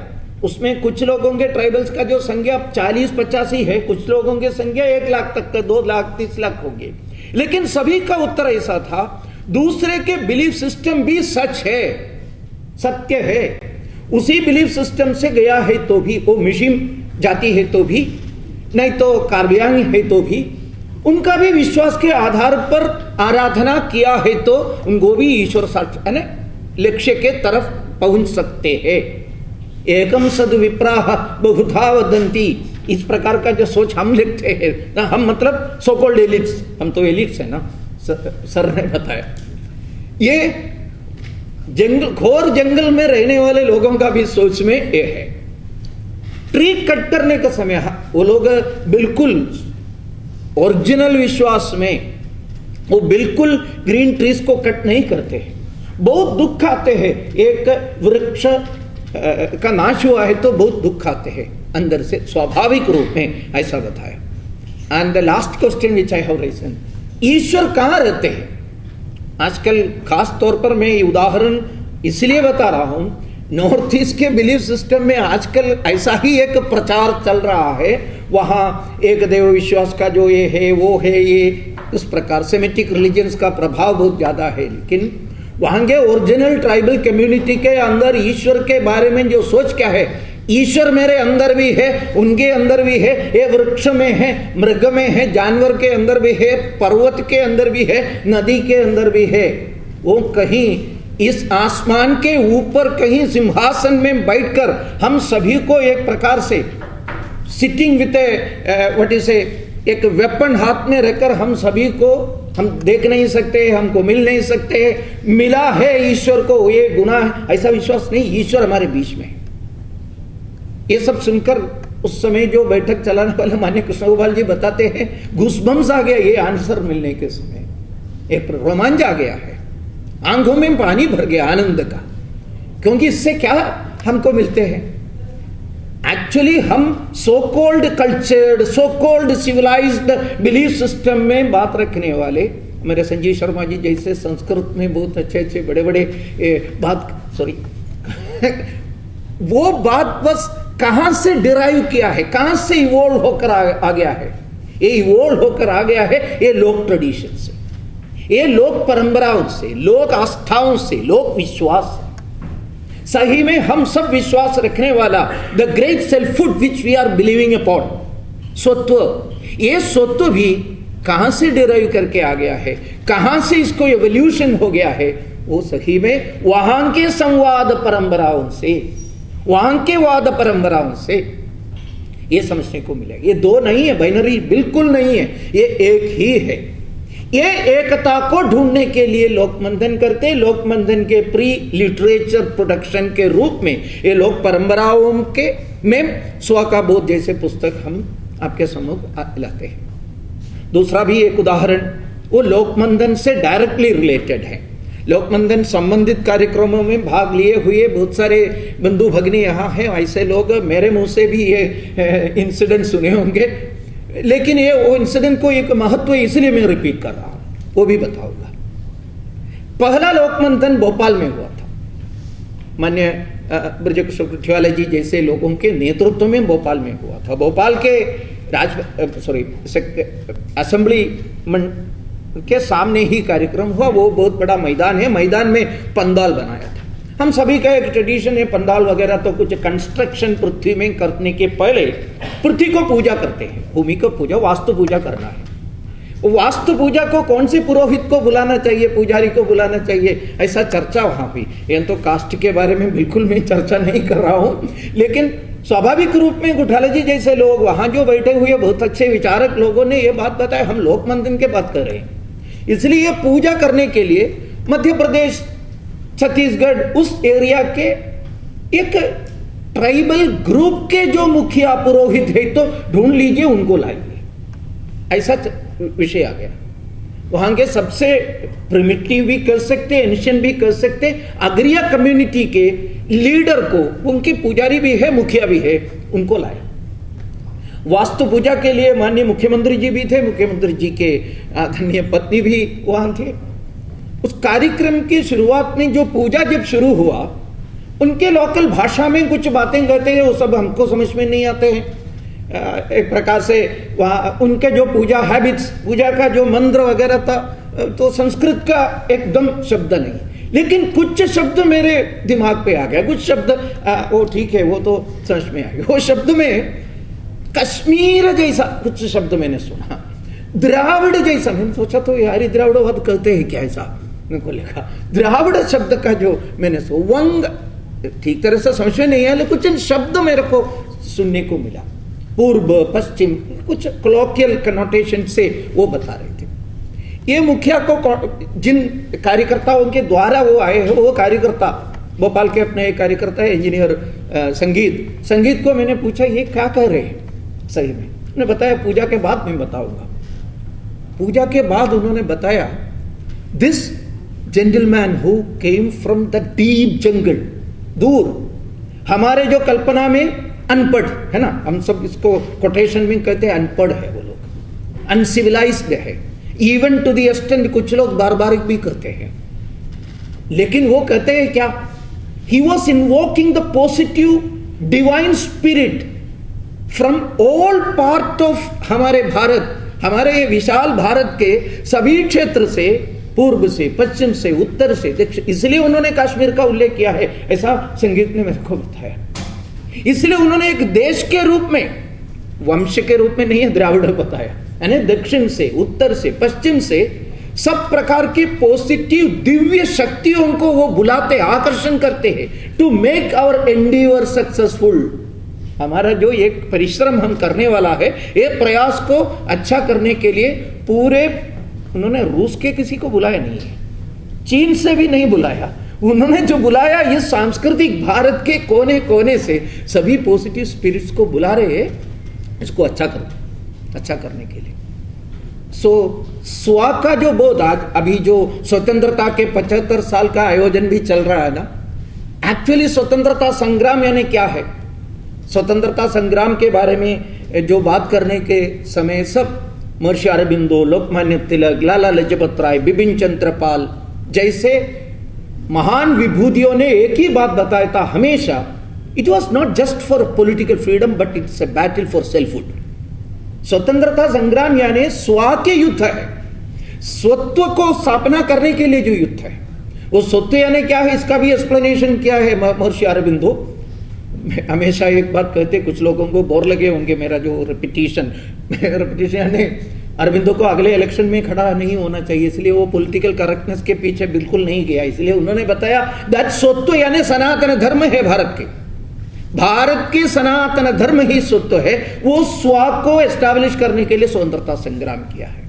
उसमें कुछ लोगों के ट्राइबल्स का जो संख्या 40-50 ही है, कुछ लोगों की संख्या 1 लाख तक का, 2 लाख 30 लाख होगी, लेकिन सभी का उत्तर ऐसा था, दूसरे के बिलीफ सिस्टम भी सच है, सत्य है, उसी बिलीफ सिस्टम से गया है तो भी, वो मिशिम जाति है तो भी, नहीं तो कार्बियांग है तो भी, उनका भी विश्वास के आधार पर आराधना किया है तो उनको भी ईश्वर साक्ष लक्ष्य के तरफ पहुंच सकते हैं। एकम सद विप्राह बहुधा वदंती, इस प्रकार का जो सोच हम लिखते हैं ना, हम मतलब सो कॉल्ड एलिट्स, हम तो एलिट्स है ना, सर ने बताया। ये जंगल, घोर जंगल में रहने वाले लोगों का भी सोच में ये है। ट्री कट करने का समय वो लोग बिल्कुल ओरिजिनल विश्वास में वो बिल्कुल ग्रीन ट्रीज को कट नहीं करते हैं, बहुत दुख आते हैं, एक वृक्ष का नाश हुआ है तो बहुत दुख आते हैं अंदर से, स्वाभाविक रूप में, ऐसा बताया। And the last question which I have raised, ईश्वर कहां रहते हैं। आजकल खास तौर पर मैं उदाहरण इसलिए बता रहा हूं, नॉर्थ ईस्ट के बिलीफ सिस्टम में आजकल ऐसा ही एक प्रचार चल रहा है, वहां एक देव विश्वास का जो ये है वो है, ये इस प्रकार सेमेटिक रिलीजन्स का प्रभाव बहुत ज्यादा है, लेकिन वहां के ओरिजिनल ट्राइबल कम्युनिटी के अंदर ईश्वर के बारे में जो सोच क्या है, ईश्वर मेरे अंदर भी है, उनके अंदर भी है, ये वृक्ष में है, मृग में है, जानवर के अंदर भी है, पर्वत के अंदर भी है, नदी के अंदर भी है। वो कहीं इस आसमान के ऊपर कहीं सिंहासन में बैठकर हम सभी को एक प्रकार से sitting with what is a एक वेपन हाथ में रखकर हम सभी को, हम देख नहीं सकते, हमको मिल नहीं सकते, मिला है ईश्वर को ये गुनाह है, ऐसा विश्वास नहीं, ईश्वर हमारे बीच में है। ये सब सुनकर उस समय जो बैठक चलाने वाले मान्य कृष्ण गोपाल जी बताते हैं, घूसबम्स आ गया ये आंसर मिलने के समय, एक रोमांच आ गया है, आंखों में पानी भर गया आनंद का। क्योंकि इससे क्या हमको मिलते हैं? एक्चुअली हम so called cultured, so called civilised belief system में बात रखने वाले मेरे संजीव शर्मा जी जैसे संस्कृत में बहुत अच्छे अच्छे बड़े बड़े वो बात बस कहां से डिराइव किया है, कहां से इवोल्व होकर आ गया है? ये इवोल्व होकर आ गया है ये लोक ट्रेडिशन से, ये लोक परंपराओं से, लोक आस्थाओं से, लोक विश्वास से। सही में हम सब विश्वास रखने वाला the great selfhood which we are believing upon, स्वत्व, ये स्वत्व भी कहां से डिराइव करके आ गया है, कहां से इसको एवोल्यूशन हो गया है? वो सही में वहां के संवाद परंपराओं से, वहां के वाद परंपराओं से ये समझने को मिलेगा। ये दो नहीं है, बाइनरी बिल्कुल नहीं है, ये एक ही है। ये एकता को ढूंढने के लिए लोकमंथन करते, लोकमंथन के प्री लिटरेचर प्रोडक्शन के रूप में ये लोक परंपराओं के में स्व का बोध जैसे पुस्तक हम आपके सम्मुख लाते हैं। दूसरा भी एक उदाहरण वो लोकमंथन से डायरेक्टली रिलेटेड है। लोकमंथन संबंधित कार्यक्रमों में भाग लिए हुए बहुत सारे बंधु भगिनी यहाँ हैं, ऐसे लोग मेरे मुंह से भी ये इंसिडेंट सुने होंगे, लेकिन ये वो इंसिडेंट को एक महत्व इसलिए मैं रिपीट कर रहा हूं, वो भी बताऊंगा। पहला लोकमंथन भोपाल में हुआ था, मान्य ब्रजकिशोर कुठियाला जी जैसे लोगों के नेतृत्व में भोपाल में हुआ था। भोपाल के असेंबली के सामने ही कार्यक्रम हुआ। वो बहुत बड़ा मैदान है, मैदान में पंडाल बनाया था। हम सभी का एक ट्रेडिशन है, पंडाल वगैरह तो कुछ कंस्ट्रक्शन पृथ्वी में करने के पहले पृथ्वी को पूजा करते हैं, भूमि को पूजा, वास्तु पूजा करना है। वास्तु पूजा को कौन से पुरोहित को बुलाना चाहिए, पुजारी को बुलाना चाहिए, ऐसा चर्चा वहां हुई। ये तो कास्ट के बारे में बिल्कुल मैं चर्चा नहीं कर रहा हूं, लेकिन स्वाभाविक रूप में गुठाला जी जैसे लोग वहां जो बैठे हुए बहुत अच्छे विचारक लोगों ने ये बात बताया, हम लोकमंथन के बात कर रहे हैं। इसलिए पूजा करने के लिए मध्य प्रदेश, छत्तीसगढ़ उस एरिया के एक ट्राइबल ग्रुप के जो मुखिया पुरोहित है तो ढूंढ लीजिए, उनको लाइए, ऐसा विषय आ गया। वहां के सबसे प्रिमिटिव भी कर सकते, एंशिएंट भी कर सकते, अग्रिया कम्युनिटी के लीडर को, उनके पुजारी भी है, मुखिया भी है, उनको लाए। वास्तु पूजा के लिए माननीय मुख्यमंत्री जी भी थे, मुख्यमंत्री जी के आदरणीय पत्नी भी वहां थे। उस कार्यक्रम की शुरुआत में जो पूजा जब शुरू हुआ, उनके लोकल भाषा में कुछ बातें कहते हैं, वो सब हमको समझ में नहीं आते हैं। एक प्रकार से वहाँ उनके जो पूजा हैबिट्स, पूजा का जो मंत्र वगैरह था, तो संस्कृत का एकदम शब्द नहीं, लेकिन कुछ शब्द मेरे दिमाग पे आ गया। कुछ शब्द वो ठीक है, वो तो समझ में आ गया। वो शब्द में कश्मीर जैसा कुछ शब्द मैंने सुना, द्राविड़ जैसा। मैंने सोचा तो यार द्राविड़वाद कहते हैं क्या, ऐसा मेरे को लिखा। द्राविड़ शब्द का जो मैंने वंग ठीक तरह से समझ में नहीं आया, लेकिन कुछ शब्द मेरे को सुनने को मिला, पूर्व पश्चिम, कुछ कॉलोकियल कनोटेशन से वो बता रहे थे। ये मुखिया को जिन कार्यकर्ताओं के द्वारा वो आए हैं, वो कार्यकर्ता भोपाल के अपने एक कार्यकर्ता है, इंजीनियर संगीत को मैंने पूछा ये क्या कर रहे हैं सही में। उन्होंने बताया पूजा के बाद मैं बताऊंगा। पूजा के बाद उन्होंने बताया this gentleman who came from the deep jungle, दूर, हमारे जो कल्पना में अनपढ़ है ना, हम सब इसको कोटेशन में कहते हैं अनपढ़ है वो लोग, अनसिविलाइज्ड है, इवन टू द एक्सटेंट कुछ लोग बारबारिक भी करते हैं। लेकिन वो कहते हैं क्या, he was invoking the positive divine spirit from all part of हमारे भारत, हमारे विशाल भारत के सभी क्षेत्र से, पूर्व से, पश्चिम से, उत्तर से, दक्षिण। इसलिए उन्होंने कश्मीर का उल्लेख किया है, ऐसा संगीत ने मेरे को बताया। इसलिए उन्होंने एक देश के रूप में, वंश के रूप में नहीं है, द्राविड़ बताया, यानी दक्षिण से, उत्तर से, पश्चिम से सब प्रकार के पॉजिटिव दिव्य शक्तियों को वो बुलाते, आकर्षण करते हैं to make our endeavour successful. हमारा जो एक परिश्रम हम करने वाला है, ये प्रयास को अच्छा करने के लिए पूरे, उन्होंने रूस के किसी को बुलाया नहीं है, चीन से भी नहीं बुलाया, उन्होंने जो बुलाया ये सांस्कृतिक भारत के कोने कोने से सभी पॉजिटिव स्पिरिट्स को बुला रहे हैं इसको अच्छा करो, अच्छा करने के लिए। स्वा का जो बोध, आज अभी जो स्वतंत्रता के 75 साल का आयोजन भी चल रहा है ना, एक्चुअली स्वतंत्रता संग्राम यानी क्या है? स्वतंत्रता संग्राम के बारे में जो बात करने के समय सब महर्षि अरबिंदो, लोकमान्य तिलक, लाला लजपत राय, बिपिन चंद्र पाल जैसे महान विभूतियों ने एक ही बात बताया था हमेशा, it was not just for political freedom but it's a battle for selfhood. स्वतंत्रता संग्राम यानी स्वा के युद्ध है, स्वत्व को स्थापना करने के लिए जो युद्ध है। वो स्वत्व यानी क्या है, इसका भी एक्सप्लेनेशन क्या है महर्षि अरबिंदो। हमेशा एक बात कहते, कुछ लोगों को बोर लगे होंगे मेरा जो रिपीटिशन यानी अरबिंदो को अगले इलेक्शन में खड़ा नहीं होना चाहिए, इसलिए वो पॉलिटिकल करेक्टनेस के पीछे बिल्कुल नहीं गया। इसलिए उन्होंने बताया दैट स्वत्व यानी सनातन धर्म है भारत के, भारत के सनातन धर्म ही स्वत्व है। वो स्वा को एस्टैब्लिश करने के लिए स्वतंत्रता संग्राम किया है।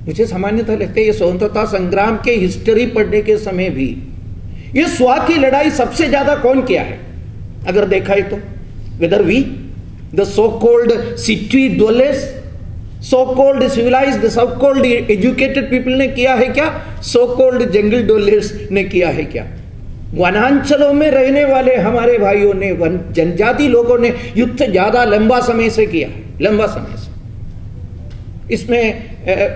मुझे सामान्यतः लगता है ये स्वतंत्रता संग्राम के हिस्ट्री पढ़ने के समय भी ये स्वा की लड़ाई सबसे ज्यादा कौन किया है अगर देखा है तो, whether we the so called city dwellers, so called civilised, so called educated people ने किया है क्या? सो कोल्ड जंगल ड्वेलर्स ने किया है क्या? वनांचलों में रहने वाले हमारे भाइयों ने, जनजाति लोगों ने युद्ध ज्यादा लंबा समय से किया, लंबा समय से। इसमें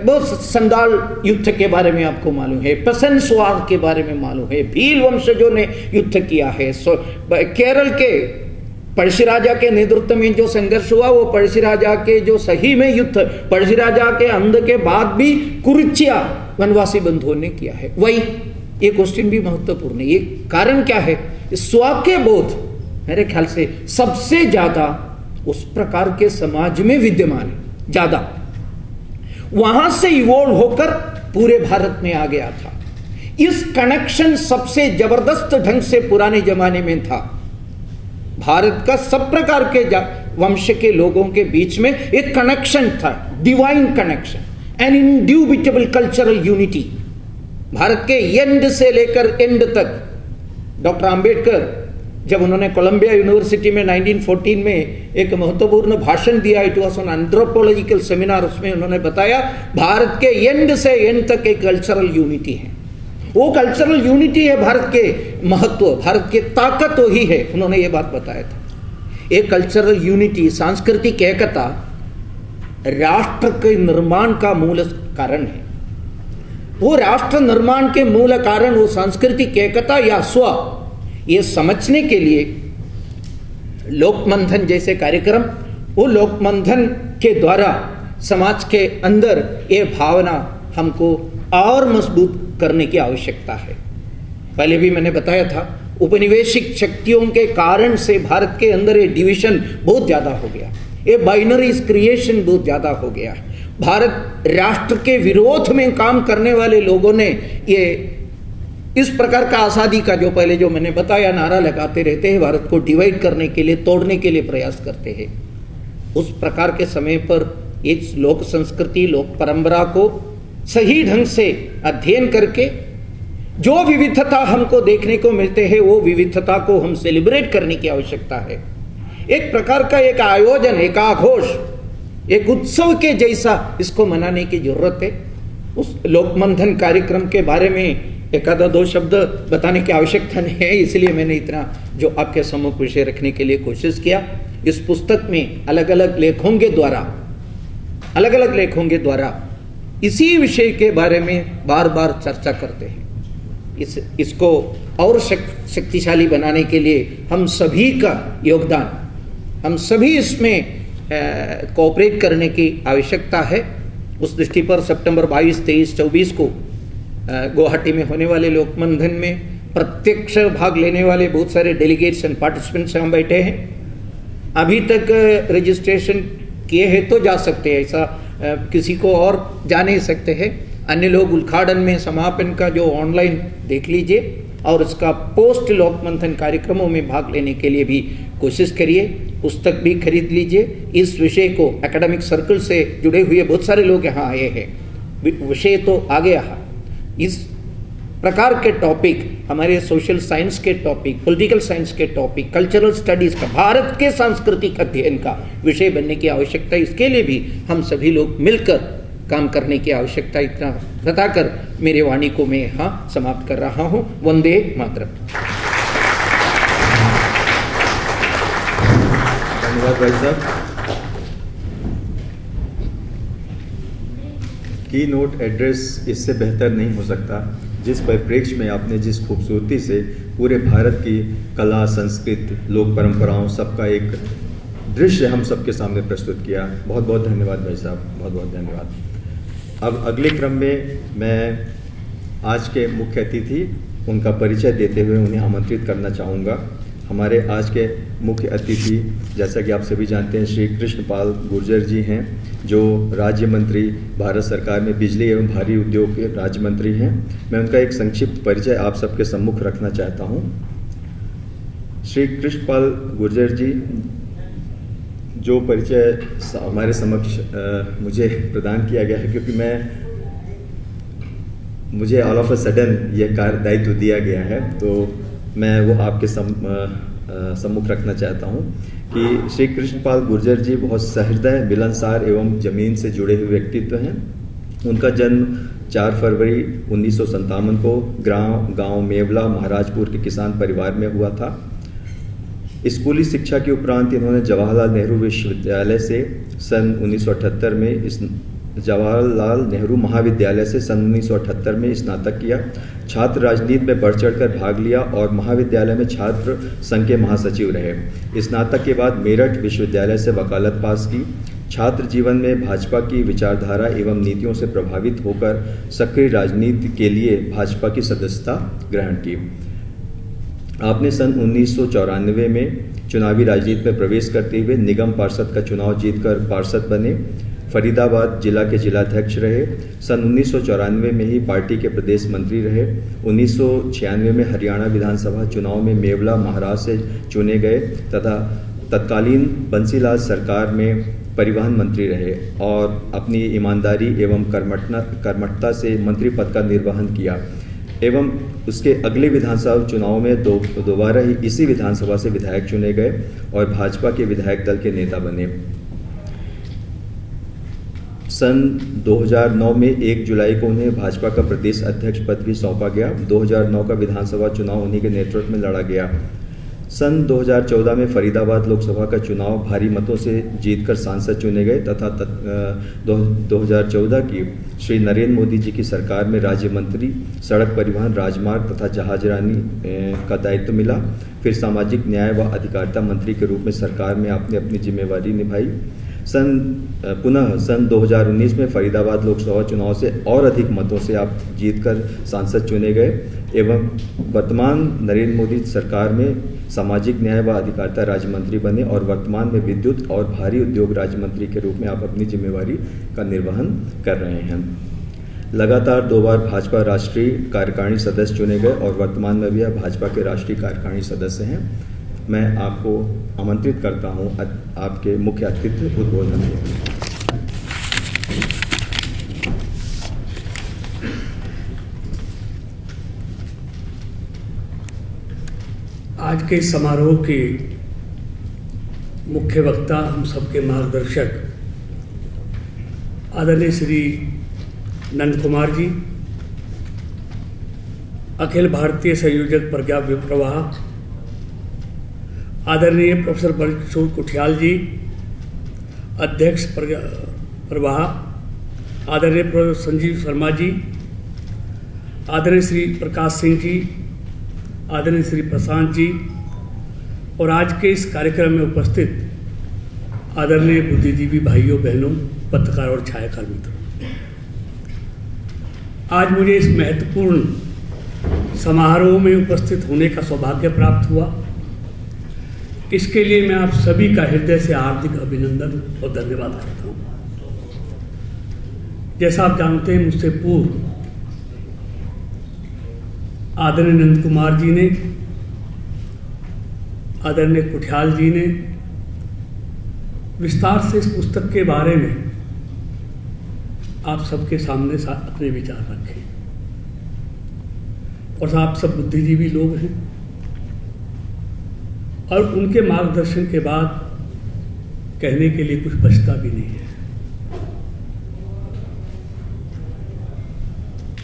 बहुत संदाल युद्ध के बारे में आपको मालूम है, पेसेंट्स वार के बारे में मालूम है, भील वंशजों ने युद्ध किया है। केरल के पड़सी राजा के नेतृत्व में जो संघर्ष हुआ, वो पड़सी राजा के जो सही में युद्ध, पड़सी राजा के अंत के बाद भी कुरुचिया वनवासी बंधुओं ने किया है। वही ये क्वेश्चन भी महत्वपूर्ण है। ये कारण क्या है? स्वा के बोध मेरे ख्याल से सबसे ज्यादा उस प्रकार के समाज में विद्यमान है, ज्यादा वहां से इवॉल्व होकर पूरे भारत में आ गया था। इस कनेक्शन सबसे जबरदस्त ढंग से पुराने जमाने में था। भारत का सब प्रकार के वंश के लोगों के बीच में एक कनेक्शन था, divine connection, an indubitable cultural unity. Bharat के एंड से लेकर एंड तक डॉक्टर आंबेडकर जब उन्होंने कोलंबिया यूनिवर्सिटी में 1914 में एक महत्वपूर्ण भाषण दिया, it was on anthropological seminar, उसमें उन्होंने बताया भारत के एंड से एंड तक एक कल्चरल यूनिटी है। वो कल्चरल यूनिटी है भारत के महत्व, भारत की ताकत वही है, उन्होंने ये बात बताया था। एक कल्चरल यूनिटी, सांस्कृतिक एकता राष्ट्र के निर्माण का मूल कारण है। वो राष्ट्र निर्माण के मूल कारण वो सांस्कृतिक एकता या स्व, ये समझने के लिए लोकमंथन जैसे कार्यक्रम, वो लोकमंथन के द्वारा समाज के अंदर ये भावना हमको और मजबूत करने की आवश्यकता है। पहले भी मैंने बताया था, उपनिवेशिक शक्तियों के कारण से भारत के अंदर ये डिवीजन बहुत ज्यादा हो गया, ये बाइनरी क्रिएशन बहुत ज्यादा हो गया। भारत राष्ट्र के विरोध में काम करने वाले लोगों ने ये इस प्रकार का आजादी का जो पहले जो मैंने बताया नारा लगाते रहते हैं, भारत को डिवाइड करने के लिए, तोड़ने के लिए प्रयास करते हैं। उस प्रकार के समय पर इस लोक संस्कृति, लोक परंपरा को सही ढंग से अध्ययन करके जो विविधता हमको देखने को मिलते हैं, वो विविधता को हम सेलिब्रेट करने की आवश्यकता है। एक प्रकार का एक आयोजन, एक आघोष, एक उत्सव के जैसा इसको मनाने की जरूरत है। उस लोकमंथन कार्यक्रम के बारे में एक आधा दो शब्द बताने की आवश्यकता नहीं है, इसलिए मैंने इतना जो आपके सम्मुख विषय रखने के लिए कोशिश किया। इस पुस्तक में अलग अलग लेखों के द्वारा इसी विषय के बारे में बार बार चर्चा करते हैं। इसको और शक्तिशाली बनाने के लिए हम सभी का योगदान, हम सभी इसमें कोऑपरेट करने की आवश्यकता है। उस दृष्टि पर सितंबर 22, 23, 24 को गुवाहाटी में होने वाले लोकमंथन में प्रत्यक्ष भाग लेने वाले बहुत सारे डेलीगेट्स एंड पार्टिसिपेंट्स हम बैठे हैं। अभी तक रजिस्ट्रेशन किए हैं तो जा सकते हैं, ऐसा किसी को और जा नहीं सकते हैं। अन्य लोग उद्घाटन में, समापन का जो ऑनलाइन देख लीजिए, और इसका पोस्ट लोकमंथन कार्यक्रमों में भाग लेने के लिए भी कोशिश करिए, पुस्तक भी खरीद लीजिए। इस विषय को एकेडमिक सर्कल से जुड़े हुए बहुत सारे लोग यहाँ आए हैं, विषय तो आ गया है। इस प्रकार के टॉपिक, हमारे सोशल साइंस के टॉपिक, पॉलिटिकल साइंस के टॉपिक, कल्चरल स्टडीज का, भारत के सांस्कृतिक अध्ययन का विषय बनने की आवश्यकता है। इसके लिए भी हम सभी लोग मिलकर काम करने की आवश्यकता, इतना बताकर मेरे वाणी को मैं यहाँ समाप्त कर रहा हूँ। वंदे मातरम। धन्यवाद भाई साहब। की नोट एड्रेस इससे बेहतर नहीं हो सकता, जिस परिप्रेक्ष्य में आपने जिस खूबसूरती से पूरे भारत की कला, संस्कृति, लोक परंपराओं सबका एक दृश्य हम सबके सामने प्रस्तुत किया। बहुत बहुत धन्यवाद भाई साहब, बहुत बहुत धन्यवाद। अब अगले क्रम में मैं आज के मुख्य अतिथि, उनका परिचय देते हुए उन्हें आमंत्रित करना चाहूँगा। हमारे आज के मुख्य अतिथि, जैसा कि आप सभी जानते हैं, श्री कृष्णपाल गुर्जर जी हैं, जो राज्य मंत्री, भारत सरकार में बिजली एवं भारी उद्योग के राज्य मंत्री हैं। मैं उनका एक संक्षिप्त परिचय आप सबके सम्मुख रखना चाहता हूं। श्री कृष्णपाल गुर्जर जी, जो परिचय हमारे समक्ष मुझे प्रदान किया गया है, क्योंकि मुझे ऑल ऑफ अ सडन यह कार्य दायित्व दिया गया है, तो मैं वो आपके सम्मुख रखना चाहता हूँ कि श्री कृष्णपाल गुर्जर जी बहुत सहृदय, मिलनसार एवं जमीन से जुड़े हुए व्यक्तित्व हैं। उनका जन्म 4 फरवरी 1957 को गांव मेवला, महाराजपुर के किसान परिवार में हुआ था। स्कूली शिक्षा के उपरांत इन्होंने जवाहरलाल नेहरू विश्वविद्यालय से सन 1978 में जवाहरलाल नेहरू महाविद्यालय से सन 1978 में स्नातक किया। छात्र राजनीति में बढ़ चढ़कर भाग लिया और महाविद्यालय में छात्र संघ के महासचिव रहे। स्नातक के बाद मेरठ विश्वविद्यालय से वकालत पास की। छात्र जीवन में भाजपा की विचारधारा एवं नीतियों से प्रभावित होकर सक्रिय राजनीति के लिए भाजपा की सदस्यता ग्रहण की। आपने सन 1994 में चुनावी राजनीति में प्रवेश करते हुए निगम पार्षद का चुनाव जीतकर पार्षद बने। फरीदाबाद जिला के जिलाध्यक्ष रहे। सन 1994 में ही पार्टी के प्रदेश मंत्री रहे। 1996 में हरियाणा विधानसभा चुनाव में मेवला महाराज से चुने गए तथा तत्कालीन बंसीलाल सरकार में परिवहन मंत्री रहे और अपनी ईमानदारी एवं कर्मठता से मंत्री पद का निर्वहन किया एवं उसके अगले विधानसभा चुनाव में दोबारा ही इसी विधानसभा से विधायक चुने गए और भाजपा के विधायक दल के नेता बने। सन 2009 में 1 जुलाई को उन्हें भाजपा का प्रदेश अध्यक्ष पद भी सौंपा गया। 2009 का विधानसभा चुनाव उन्हीं के नेतृत्व में लड़ा गया। सन 2014 में फरीदाबाद लोकसभा का चुनाव भारी मतों से जीतकर सांसद चुने गए तथा 2014 की श्री नरेंद्र मोदी जी की सरकार में राज्य मंत्री, सड़क परिवहन, राजमार्ग तथा जहाजरानी का दायित्व मिला। फिर सामाजिक न्याय व अधिकारिता मंत्री के रूप में सरकार में आपने अपनी जिम्मेवारी निभाई। पुनः सन 2019 में फरीदाबाद लोकसभा चुनाव से और अधिक मतों से आप जीतकर सांसद चुने गए एवं वर्तमान नरेंद्र मोदी सरकार में सामाजिक न्याय व अधिकारिता राज्य मंत्री बने और वर्तमान में विद्युत और भारी उद्योग राज्य मंत्री के रूप में आप अपनी जिम्मेवारी का निर्वहन कर रहे हैं। लगातार 2 बार भाजपा राष्ट्रीय कार्यकारिणी सदस्य चुने गए और वर्तमान में भी आप भाजपा के राष्ट्रीय कार्यकारिणी सदस्य हैं। मैं आपको आमंत्रित करता हूं आपके मुख्य अतिथि उद्बोधन के। आज के समारोह के मुख्य वक्ता, हम सबके मार्गदर्शक आदरणीय श्री नंद कुमार जी, अखिल भारतीय संयोजक प्रज्ञा प्रवाह आदरणीय प्रोफेसर बलकिशोर कुठियाल जी, अध्यक्ष प्रवाह आदरणीय प्रोफेसर संजीव शर्मा जी, आदरणीय श्री प्रकाश सिंह जी, आदरणीय श्री प्रशांत जी और आज के इस कार्यक्रम में उपस्थित आदरणीय बुद्धिजीवी भाइयों बहनों, पत्रकार और छायाकार मित्रों, आज मुझे इस महत्वपूर्ण समारोह में उपस्थित होने का सौभाग्य प्राप्त हुआ। इसके लिए मैं आप सभी का हृदय से हार्दिक अभिनंदन और धन्यवाद करता हूँ। जैसा आप जानते हैं, मुझसे पूर्व आदरणीय नंद कुमार जी ने आदरणीय कुठियाल जी ने विस्तार से इस पुस्तक के बारे में आप सबके सामने अपने विचार रखे, और आप सब बुद्धिजीवी लोग हैं और उनके मार्गदर्शन के बाद कहने के लिए कुछ बचता भी नहीं है।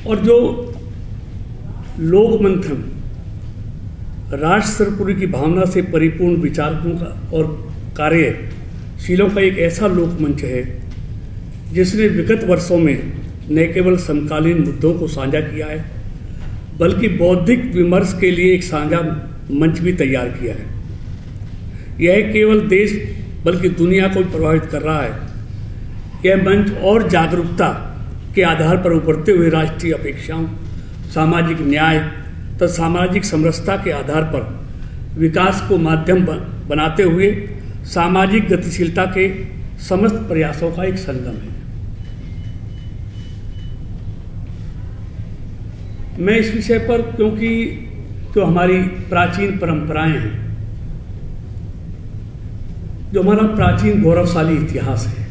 और जो लोक मंथन राष्ट्र सर्वपुरी की भावना से परिपूर्ण विचारकों का और कार्यशीलों का एक ऐसा लोक मंच है जिसने विगत वर्षों में न केवल समकालीन मुद्दों को साझा किया है बल्कि बौद्धिक विमर्श के लिए एक साझा मंच भी तैयार किया है। यह केवल देश बल्कि दुनिया को भी प्रभावित कर रहा है। यह मंच और जागरूकता के आधार पर उभरते हुए राष्ट्रीय अपेक्षाओं, सामाजिक न्याय तथा सामाजिक समरसता के आधार पर विकास को माध्यम बनाते हुए सामाजिक गतिशीलता के समस्त प्रयासों का एक संगम है। मैं इस विषय पर, क्योंकि जो हमारी प्राचीन परंपराएं हैं, जो हमारा प्राचीन गौरवशाली इतिहास है,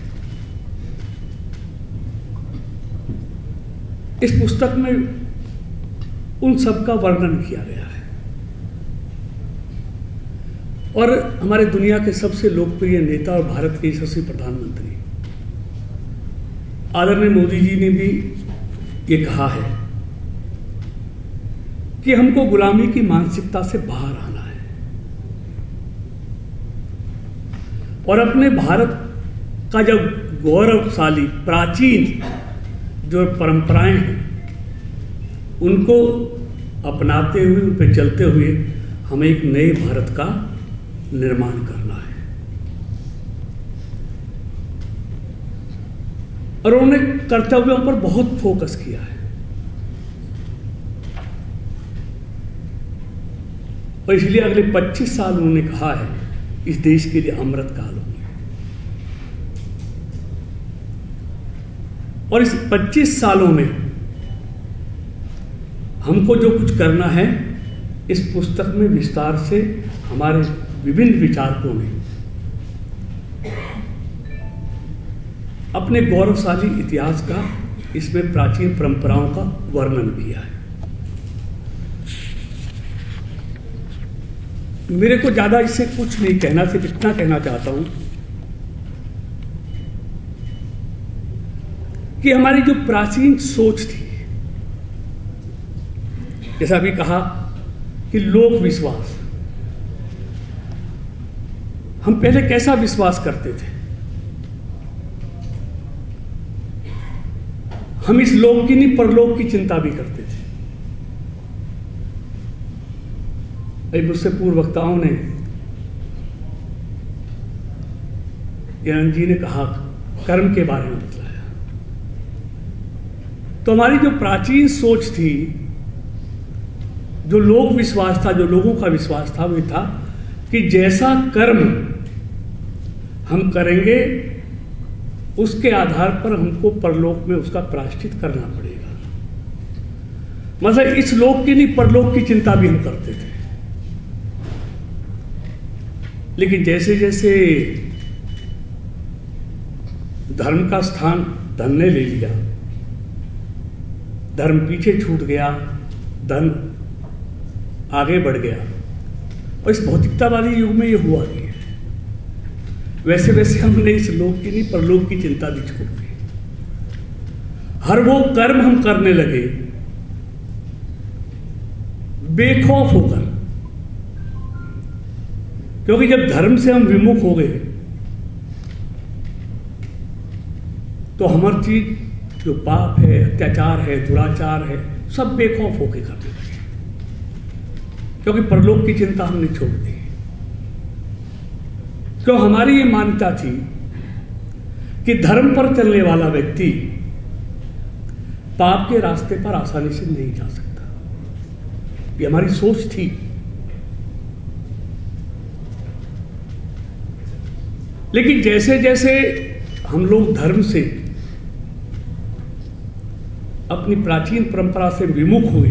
इस पुस्तक में उन सब का वर्णन किया गया है। और हमारे दुनिया के सबसे लोकप्रिय नेता और भारत के यशस्वी प्रधानमंत्री आदरणीय मोदी जी ने भी ये कहा है कि हमको गुलामी की मानसिकता से बाहर आना है और अपने भारत का जो गौरवशाली प्राचीन जो परंपराएं हैं उनको अपनाते हुए, उन पर चलते हुए हमें एक नए भारत का निर्माण करना है। और उन्होंने कर्तव्यों पर बहुत फोकस किया है। और इसलिए अगले 25 साल उन्होंने कहा है इस देश के लिए अमृत काल होंगे। और इस 25 सालों में हमको जो कुछ करना है, इस पुस्तक में विस्तार से हमारे विभिन्न विचारकों ने अपने गौरवशाली इतिहास का, इसमें प्राचीन परंपराओं का वर्णन किया है। मेरे को ज्यादा इससे कुछ नहीं कहना, सिर्फ इतना कहना चाहता हूं कि हमारी जो प्राचीन सोच थी, जैसा अभी कहा कि लोक विश्वास, हम पहले कैसा विश्वास करते थे? हम इस लोक की नहीं परलोक की चिंता भी करते थे। अभी मुझसे पूर्व वक्ताओं ने, जी ने कहा कर्म के बारे में बताया। तो हमारी जो प्राचीन सोच थी, जो लोक विश्वास था, जो लोगों का विश्वास था, वो था कि जैसा कर्म हम करेंगे उसके आधार पर हमको परलोक में उसका प्रायश्चित करना पड़ेगा। मतलब इस लोक की नहीं परलोक की चिंता भी हम करते थे। लेकिन जैसे जैसे धर्म का स्थान धन ने ले लिया, धर्म पीछे छूट गया, धन आगे बढ़ गया, और इस भौतिकतावादी युग में ये हुआ नहीं है। वैसे वैसे हमने इस लोक की नहीं परलोक की चिंता भी छोड़ दी। हर वो कर्म हम करने लगे बेखौफ होकर, क्योंकि जब धर्म से हम विमुख हो गए तो हमारी चीज जो पाप है, अत्याचार है, दुराचार है, सब बेखौफ होकर करने लगे, क्योंकि परलोक की चिंता हमने छोड़ दी। क्यों? हमारी ये मान्यता थी कि धर्म पर चलने वाला व्यक्ति पाप के रास्ते पर आसानी से नहीं जा सकता। ये हमारी सोच थी। लेकिन जैसे जैसे हम लोग धर्म से, अपनी प्राचीन परंपरा से विमुख हुए,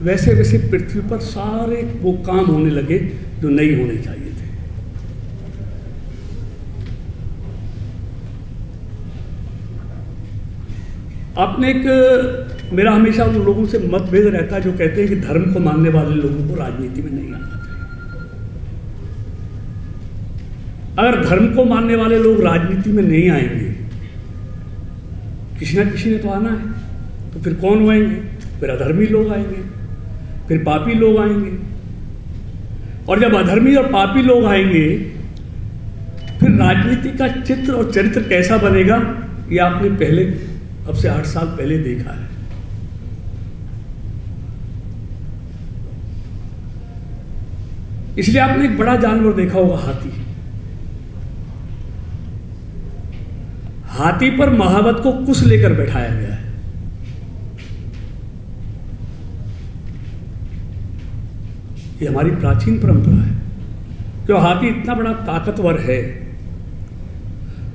वैसे वैसे पृथ्वी पर सारे वो काम होने लगे जो नहीं होने चाहिए थे। आपने एक मेरा हमेशा उन लोगों से मतभेद रहता है जो कहते हैं कि धर्म को मानने वाले लोगों को राजनीति में नहीं आना चाहिए। अगर धर्म को मानने वाले लोग राजनीति में नहीं आएंगे, किसी ना किसी ने तो आना है, तो फिर कौन आएंगे? फिर अधर्मी लोग आएंगे, फिर पापी लोग आएंगे। और जब अधर्मी और पापी लोग आएंगे, फिर राजनीति का चित्र और चरित्र कैसा बनेगा, ये आपने पहले, अब से 8 साल पहले देखा है। इसलिए आपने एक बड़ा जानवर देखा होगा, हाथी। हाथी पर महावत को कुश लेकर बैठाया गया है। ये हमारी प्राचीन परंपरा है। जो हाथी इतना बड़ा ताकतवर है,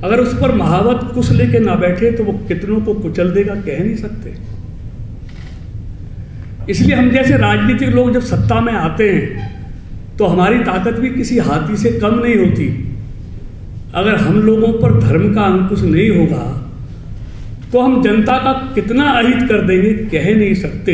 अगर उस पर महावत कुश लेके ना बैठे तो वो कितनों को कुचल देगा, कह नहीं सकते। इसलिए हम जैसे राजनीतिक लोग जब सत्ता में आते हैं तो हमारी ताकत भी किसी हाथी से कम नहीं होती। अगर हम लोगों पर धर्म का अंकुश नहीं होगा तो हम जनता का कितना अहित कर देंगे, कह नहीं सकते।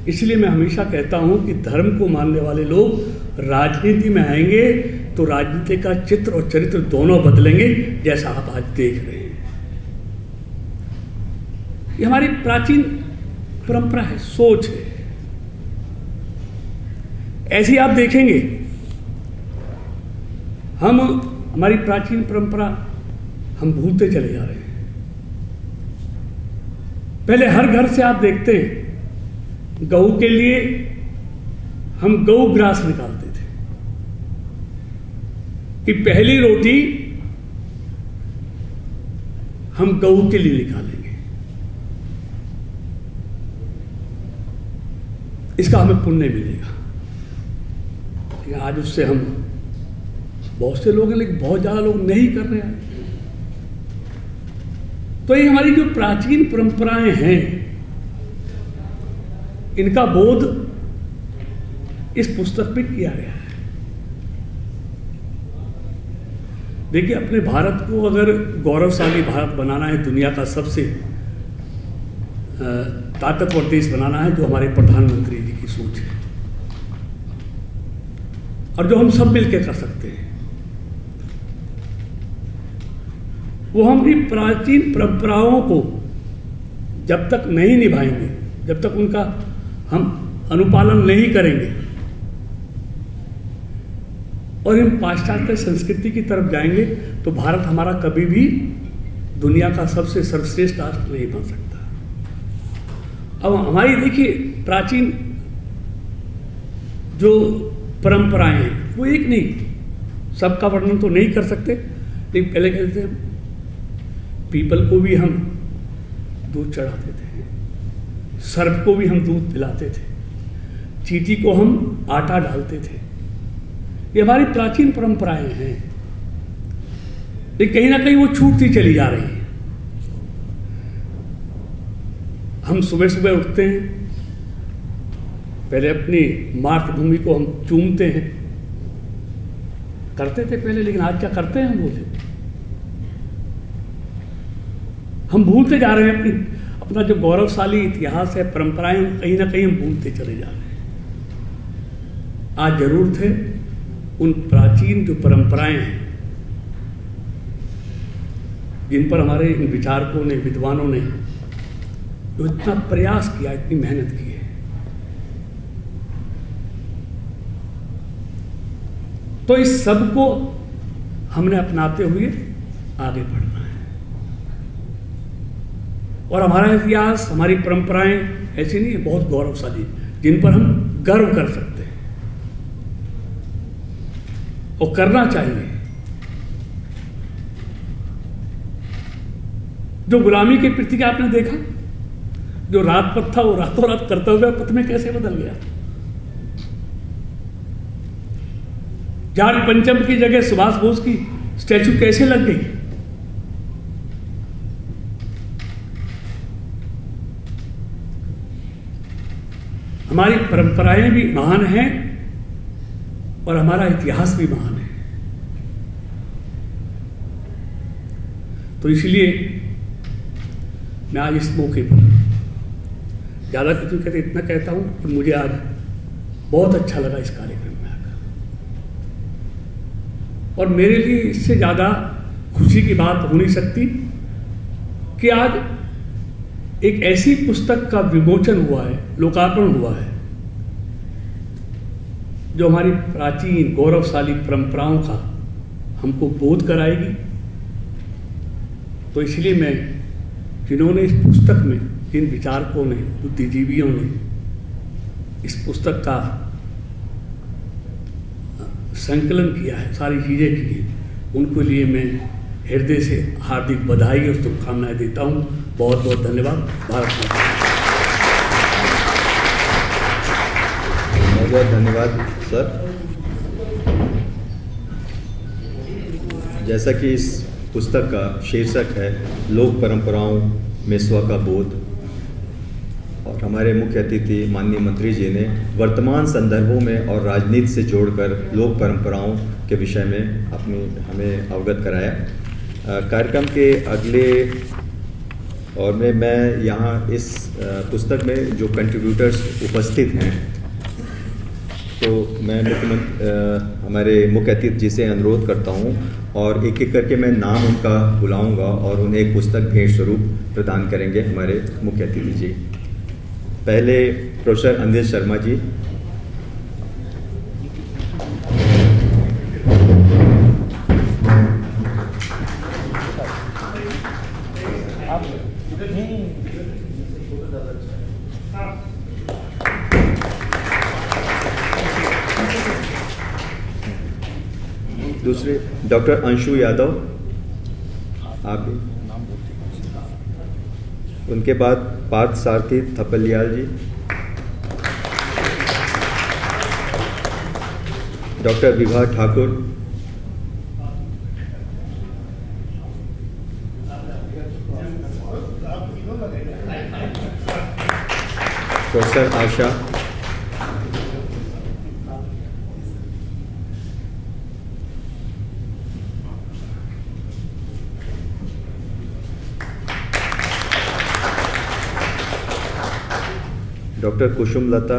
इसलिए मैं हमेशा कहता हूं कि धर्म को मानने वाले लोग राजनीति में आएंगे तो राजनीति का चित्र और चरित्र दोनों बदलेंगे, जैसा आप आज देख रहे हैं। ये हमारी प्राचीन परंपरा है, सोच है। ऐसी आप देखेंगे, हमारी प्राचीन परंपरा हम भूलते चले जा रहे हैं। पहले हर घर से आप देखते हैं, गऊ के लिए हम गऊ ग्रास निकालते थे कि पहली रोटी हम गऊ के लिए निकालेंगे, इसका हमें पुण्य मिलेगा। लेकिन आज उससे हम, बहुत से लोग हैं लेकिन बहुत ज्यादा लोग नहीं कर रहे हैं। तो ये हमारी जो प्राचीन परंपराएं हैं, इनका बोध इस पुस्तक में किया गया है। देखिए, अपने भारत को अगर गौरवशाली भारत बनाना है, दुनिया का सबसे ताकतवर देश बनाना है, जो हमारे प्रधानमंत्री जी की सोच है और जो हम सब मिलकर कर सकते हैं, वो हम भी प्राचीन परंपराओं को जब तक नहीं निभाएंगे, जब तक उनका हम अनुपालन नहीं करेंगे और इन पाश्चात्य संस्कृति की तरफ जाएंगे, तो भारत हमारा कभी भी दुनिया का सबसे सर्वश्रेष्ठ राष्ट्र नहीं बन सकता। अब हमारी देखिए प्राचीन जो परंपराएं हैं वो एक नहीं, सबका वर्णन तो नहीं कर सकते, लेकिन पहले कहते थे पीपल को भी हम दूध चढ़ाते थे, सर्प को भी हम दूध पिलाते थे, चींटी को हम आटा डालते थे। ये हमारी प्राचीन परंपराएं हैं, लेकिन कहीं ना कहीं वो छूटती चली जा रही है। हम सुबह सुबह उठते हैं, पहले अपनी मातृभूमि को हम चूमते हैं, करते थे पहले, लेकिन आज क्या करते हैं हम बोले? हम भूलते जा रहे हैं अपना जो गौरवशाली इतिहास है, परंपराएं, कहीं ना कहीं हम भूलते चले जा रहे हैं। आज जरूरत है उन प्राचीन जो परंपराएं हैं, जिन पर हमारे इन विचारकों ने, विद्वानों ने जो इतना प्रयास किया, इतनी मेहनत की है, तो इस सब को हमने अपनाते हुए आगे बढ़ना है। और हमारा इतिहास, हमारी परंपराएं ऐसी नहीं है, बहुत गौरवशाली, जिन पर हम गर्व कर सकते हैं और करना चाहिए। जो गुलामी के प्रति का आपने देखा, जो रात पथ था वो रातों रात कर्तव्य पथ में कैसे बदल गया। जाट पंचम की जगह सुभाष बोस की स्टैचू कैसे लग गई। हमारी परंपराएं भी महान हैं और हमारा इतिहास भी महान है। तो इसलिए मैं आज इस मौके पर ज़्यादा कुछ नहीं कहते, इतना कहता हूँ कि मुझे आज बहुत अच्छा लगा इस कार्यक्रम में आकर, और मेरे लिए इससे ज़्यादा खुशी की बात हो नहीं सकती कि आज एक ऐसी पुस्तक का विमोचन हुआ है, लोकार्पण हुआ है, जो हमारी प्राचीन गौरवशाली परंपराओं का हमको बोध कराएगी। तो इसलिए मैं, जिन्होंने इस पुस्तक में, जिन विचारकों ने, बुद्धिजीवियों ने इस पुस्तक का संकलन किया है, सारी चीज़ें की हैं, उनके लिए मैं हृदय से हार्दिक बधाई और शुभकामनाएं देता हूँ। बहुत बहुत धन्यवाद। भारत माता। बहुत बहुत धन्यवाद सर। जैसा कि इस पुस्तक का शीर्षक है लोक परंपराओं में स्व का बोध, और हमारे मुख्य अतिथि माननीय मंत्री जी ने वर्तमान संदर्भों में और राजनीति से जोड़कर लोक परंपराओं के विषय में हमें अवगत कराया। कार्यक्रम के अगले और मैं यहाँ इस पुस्तक में जो कंट्रीब्यूटर्स उपस्थित हैं, तो मैं हमारे मुख्य अतिथि जी से अनुरोध करता हूँ, और एक एक करके मैं नाम उनका बुलाऊंगा और उन्हें एक पुस्तक भेंट स्वरूप प्रदान करेंगे हमारे मुख्य अतिथि जी। पहले प्रोफेसर अनिल शर्मा जी, दूसरे डॉक्टर अंशु यादव, आप भी। उनके बाद पार्थ सारथी थपलियाल जी, doctor Vibha Thakur, professor Asha, doctor Kusum Lata,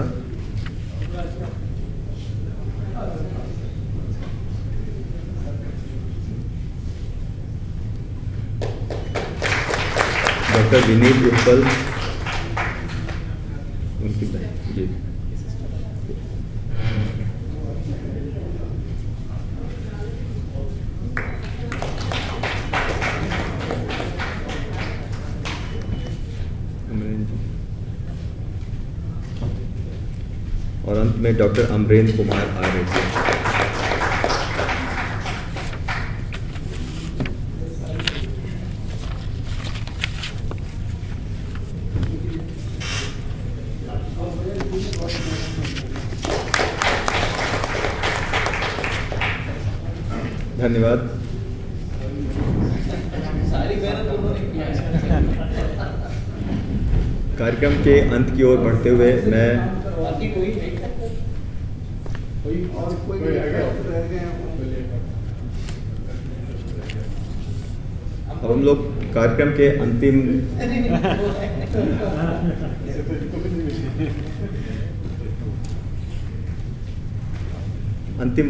doctor Vineet Utpal, उनकी जी, और अंत में डॉक्टर अमरेंद्र कुमार आर्य जी। धन्यवाद। कार्यक्रम के अंत की ओर बढ़ते हुए मैं अब हम लोग कार्यक्रम के अंतिम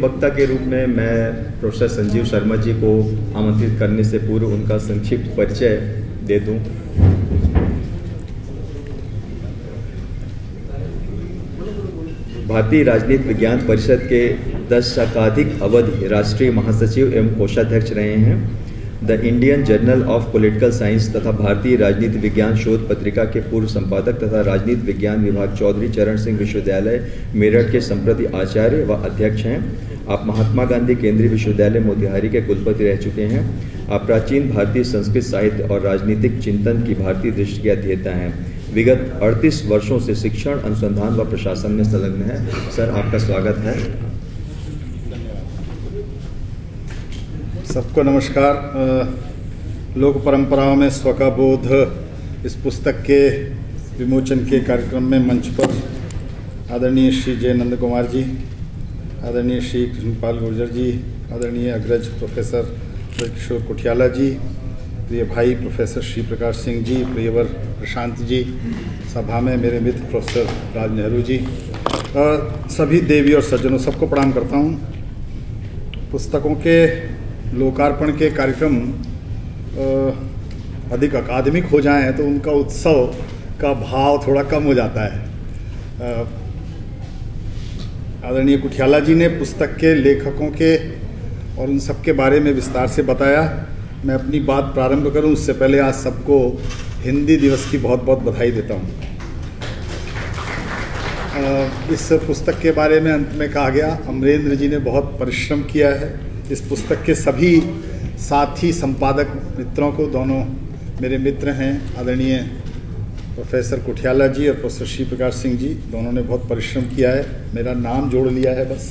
वक्ता के रूप में मैं प्रोफेसर संजीव शर्मा जी को आमंत्रित करने से पूर्व उनका संक्षिप्त परिचय दे दूं। भारतीय राजनीति विज्ञान परिषद के 10 शताधिक अवधि राष्ट्रीय महासचिव एवं कोषाध्यक्ष रहे हैं। The Indian journal of political science तथा भारतीय राजनीति विज्ञान शोध पत्रिका के पूर्व संपादक तथा राजनीति विज्ञान विभाग चौधरी चरण सिंह विश्वविद्यालय मेरठ के संप्रति आचार्य व अध्यक्ष हैं। आप महात्मा गांधी केंद्रीय विश्वविद्यालय मोतिहारी के कुलपति रह चुके हैं। आप प्राचीन भारतीय संस्कृत साहित्य और राजनीतिक चिंतन की भारतीय दृष्टि के अध्येता हैं। विगत 38 वर्षों से शिक्षण, अनुसंधान व प्रशासन में संलग्न है। सर, आपका स्वागत है। सबको नमस्कार। लोक परंपराओं में स्व का बोध इस पुस्तक के विमोचन के कार्यक्रम में मंच पर आदरणीय श्री जय नंद कुमार जी, आदरणीय श्री कृष्णपाल गुर्जर जी, आदरणीय अग्रज प्रोफेसर किशोर कुठियाला जी, प्रिय भाई प्रोफेसर श्री प्रकाश सिंह जी, प्रियवर प्रशांत जी, सभा में मेरे मित्र प्रोफेसर राज नेहरू जी और सभी देवी और सज्जनों, सबको प्रणाम करता हूँ। पुस्तकों के लोकार्पण के कार्यक्रम अधिक अकादमिक हो जाएं तो उनका उत्सव का भाव थोड़ा कम हो जाता है। आदरणीय कुठियाला जी ने पुस्तक के लेखकों के और उन सब के बारे में विस्तार से बताया। मैं अपनी बात प्रारंभ करूं उससे पहले आज सबको हिंदी दिवस की बहुत बहुत बधाई देता हूं। इस पुस्तक के बारे में अंत में कहा गया, अमरेंद्र जी ने बहुत परिश्रम किया है। इस पुस्तक के सभी साथी संपादक मित्रों को, दोनों मेरे मित्र हैं, आदरणीय प्रोफेसर कुठियाला जी और प्रोफेसर श्री प्रकाश सिंह जी, दोनों ने बहुत परिश्रम किया है। मेरा नाम जोड़ लिया है बस,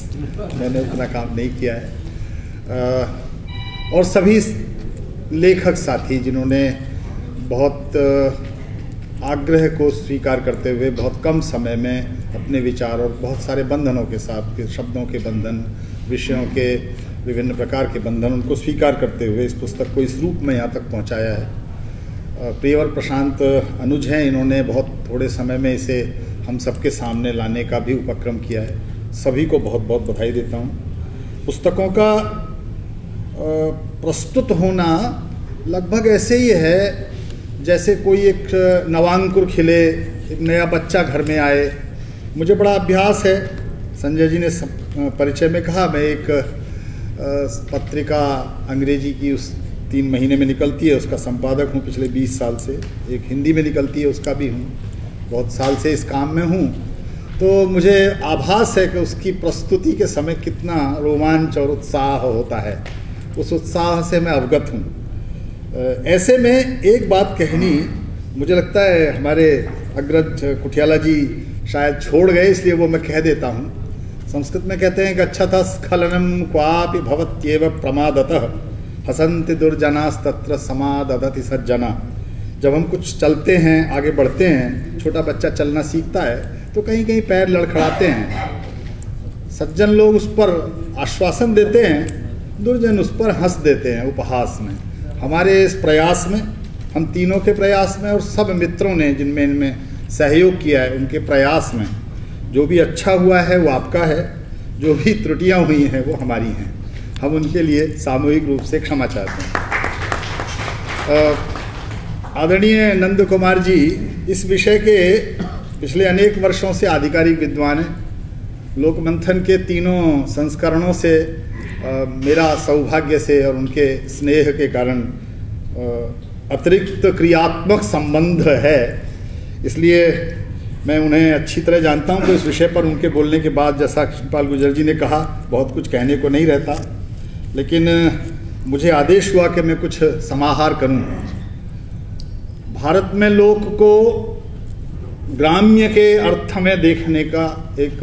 मैंने उतना काम नहीं किया है। और सभी लेखक साथी जिन्होंने बहुत आग्रह को स्वीकार करते हुए बहुत कम समय में अपने विचार और बहुत सारे बंधनों के साथ, शब्दों के बंधन, विषयों के विभिन्न प्रकार के बंधन, उनको स्वीकार करते हुए इस पुस्तक को इस रूप में यहाँ तक पहुँचाया है। प्रियवर प्रशांत अनुज हैं, इन्होंने बहुत थोड़े समय में इसे हम सबके सामने लाने का भी उपक्रम किया है। सभी को बहुत बहुत बधाई देता हूँ। पुस्तकों का प्रस्तुत होना लगभग ऐसे ही है जैसे कोई एक नवांकुर खिले, एक नया बच्चा घर में आए। मुझे बड़ा अभ्यास है, संजय जी ने परिचय में कहा, मैं एक पत्रिका अंग्रेजी की उस 3 महीने में निकलती है उसका संपादक हूँ पिछले 20 साल से। एक हिंदी में निकलती है उसका भी हूँ, बहुत साल से इस काम में हूँ। तो मुझे आभास है कि उसकी प्रस्तुति के समय कितना रोमांच और उत्साह होता है, उस उत्साह से मैं अवगत हूँ। ऐसे में एक बात कहनी, मुझे लगता है हमारे अग्रज कुठियाला जी शायद छोड़ गए, इसलिए वो मैं कह देता हूँ। संस्कृत में कहते हैं कि अच्छता स्खलनम क्वापि भवत्येव प्रमादतः हसन्ति दुर्जनास्तत्र समादधति सज्जना। जब हम कुछ चलते हैं, आगे बढ़ते हैं, छोटा बच्चा चलना सीखता है तो कहीं कहीं पैर लड़खड़ाते हैं। सज्जन लोग उस पर आश्वासन देते हैं, दुर्जन उस पर हंस देते हैं उपहास में। हमारे इस प्रयास में, हम तीनों के प्रयास में और सब मित्रों ने जिनमें इनमें सहयोग किया है उनके प्रयास में, जो भी अच्छा हुआ है वो आपका है, जो भी त्रुटियां हुई हैं वो हमारी हैं। हम उनके लिए सामूहिक रूप से क्षमा चाहते हैं। आदरणीय नंद कुमार जी इस विषय के पिछले अनेक वर्षों से आधिकारिक विद्वान हैं। लोकमंथन के तीनों संस्करणों से मेरा सौभाग्य से और उनके स्नेह के कारण अतिरिक्त क्रियात्मक संबंध है, इसलिए मैं उन्हें अच्छी तरह जानता हूं। तो इस विषय पर उनके बोलने के बाद, जैसा कृष्णपाल गुर्जर जी ने कहा, बहुत कुछ कहने को नहीं रहता, लेकिन मुझे आदेश हुआ कि मैं कुछ समाहार करूं। भारत में लोक को ग्राम्य के अर्थ में देखने का एक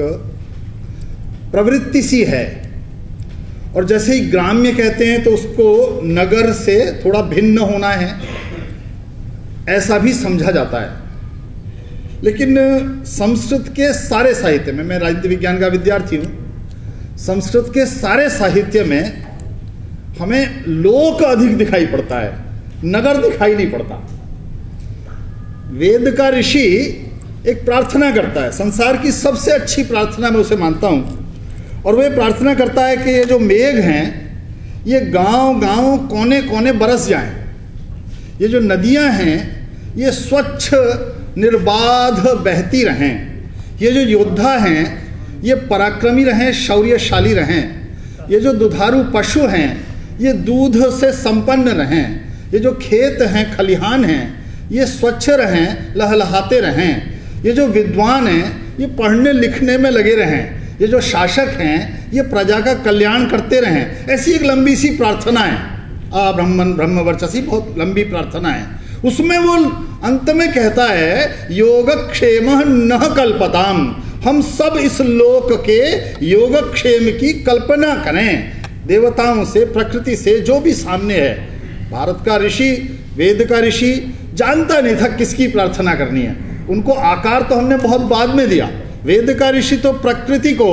प्रवृत्ति सी है, और जैसे ही ग्राम्य कहते हैं तो उसको नगर से थोड़ा भिन्न होना है, ऐसा भी समझा जाता है। लेकिन संस्कृत के सारे साहित्य में, मैं राजनीति विज्ञान का विद्यार्थी हूँ, संस्कृत के सारे साहित्य में हमें लोक अधिक दिखाई पड़ता है, नगर दिखाई नहीं पड़ता। वेद का ऋषि एक प्रार्थना करता है, संसार की सबसे अच्छी प्रार्थना मैं उसे मानता हूँ, और वह प्रार्थना करता है कि ये जो मेघ हैं ये गांव गांव कोने कोने बरस जाएं, ये जो नदियां हैं ये स्वच्छ निर्बाध बहती रहें, ये जो योद्धा हैं ये पराक्रमी रहें, शौर्यशाली रहें, ये जो दुधारू पशु हैं ये दूध से संपन्न रहें, ये जो खेत हैं खलिहान हैं ये स्वच्छ रहें, लहलहाते रहें, ये जो विद्वान हैं ये पढ़ने लिखने में लगे रहें, ये जो शासक हैं ये प्रजा का कल्याण करते रहें। ऐसी एक लंबी सी प्रार्थना है, ब्रह्मन ब्रह्म वर्चसी, बहुत लंबी प्रार्थना है। उसमें वो अंत में कहता है योगक्षेम न कल्पताम, हम सब इस लोक के योगक्षेम की कल्पना करें, देवताओं से, प्रकृति से, जो भी सामने है। भारत का ऋषि, वेद का ऋषि जानता नहीं था किसकी प्रार्थना करनी है, उनको आकार तो हमने बहुत बाद में दिया। वेद का ऋषि तो प्रकृति को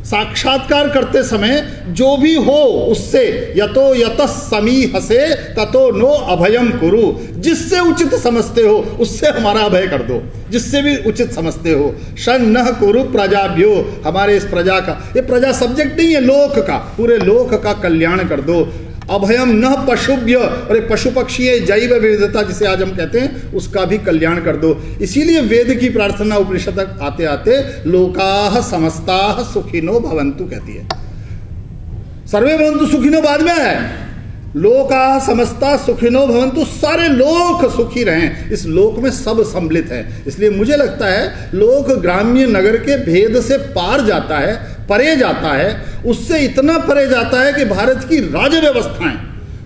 साक्षात्कार करते समय जो भी हो उससे यतो यतः समीहसे ततो नो अभयम कुरु, जिससे उचित समझते हो उससे हमारा अभय कर दो, जिससे भी उचित समझते हो। शन न कुरु प्रजाभ्यो, हमारे इस प्रजा का, ये प्रजा सब्जेक्ट नहीं है, लोक का, पूरे लोक का कल्याण कर दो। अभयम न पशुभ्य, और एक पशु पक्षी है जैव विविधता जिसे आज हम कहते हैं, उसका भी कल्याण कर दो। इसीलिए वेद की प्रार्थना उपनिषद तक आते आते लोकाः समस्ताः सुखिनो भवन्तु कहती है। सर्वे भवन्तु सुखिनो बाद में है, लोकाः समस्ता सुखिनो भवन्तु, सारे लोक सुखी रहें। इस लोक में सब सम्मिलित है। इसलिए मुझे लगता है लोक ग्राम्य नगर के भेद से पार जाता है, परे जाता है, उससे इतना परे जाता है कि भारत की राज्य व्यवस्थाएं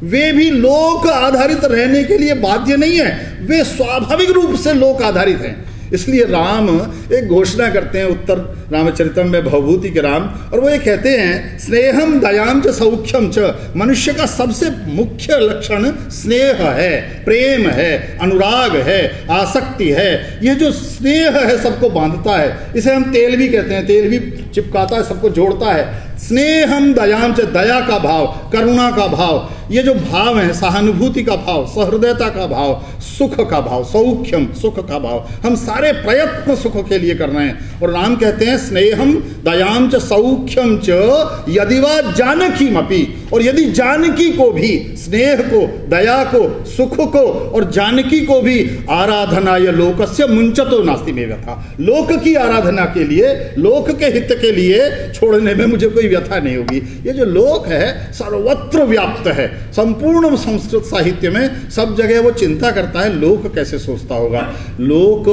वे भी लोक आधारित रहने के लिए बाध्य नहीं है, वे स्वाभाविक रूप से लोक आधारित हैं। इसलिए राम एक घोषणा करते हैं उत्तर रामचरितम में, भवभूति के राम, और वो ये कहते हैं स्नेहम दयाम च सौख्यम च, मनुष्य का सबसे मुख्य लक्षण स्नेह है, प्रेम है, अनुराग है, आसक्ति है। ये जो स्नेह है सबको बांधता है, इसे हम तेल भी कहते हैं, तेल भी चिपकाता है, सबको जोड़ता है। स्नेहम दयाम च, दया का भाव, करुणा का भाव, ये जो भाव है, सहानुभूति का भाव, सहृदयता का भाव, सुख का भाव, सौख्यम सुख का भाव, हम सारे प्रयत्न सुख के लिए कर रहे हैं। और राम कहते हैं स्नेहम दयाम च सौख्यम च यदि वा जानकीमपि, और यदि जानकी को भी, स्नेह को, दया को, सुख को और जानकी को भी आराधनाय लोकस्य मुंचतो नास्ति में व्यथा, लोक की आराधना के लिए, लोक के हित के लिए छोड़ने में मुझे कोई व्यथा नहीं होगी। ये जो लोक है सर्वत्र व्याप्त है, संपूर्ण संस्कृत साहित्य में सब जगह वो चिंता करता है लोक कैसे सोचता होगा। लोक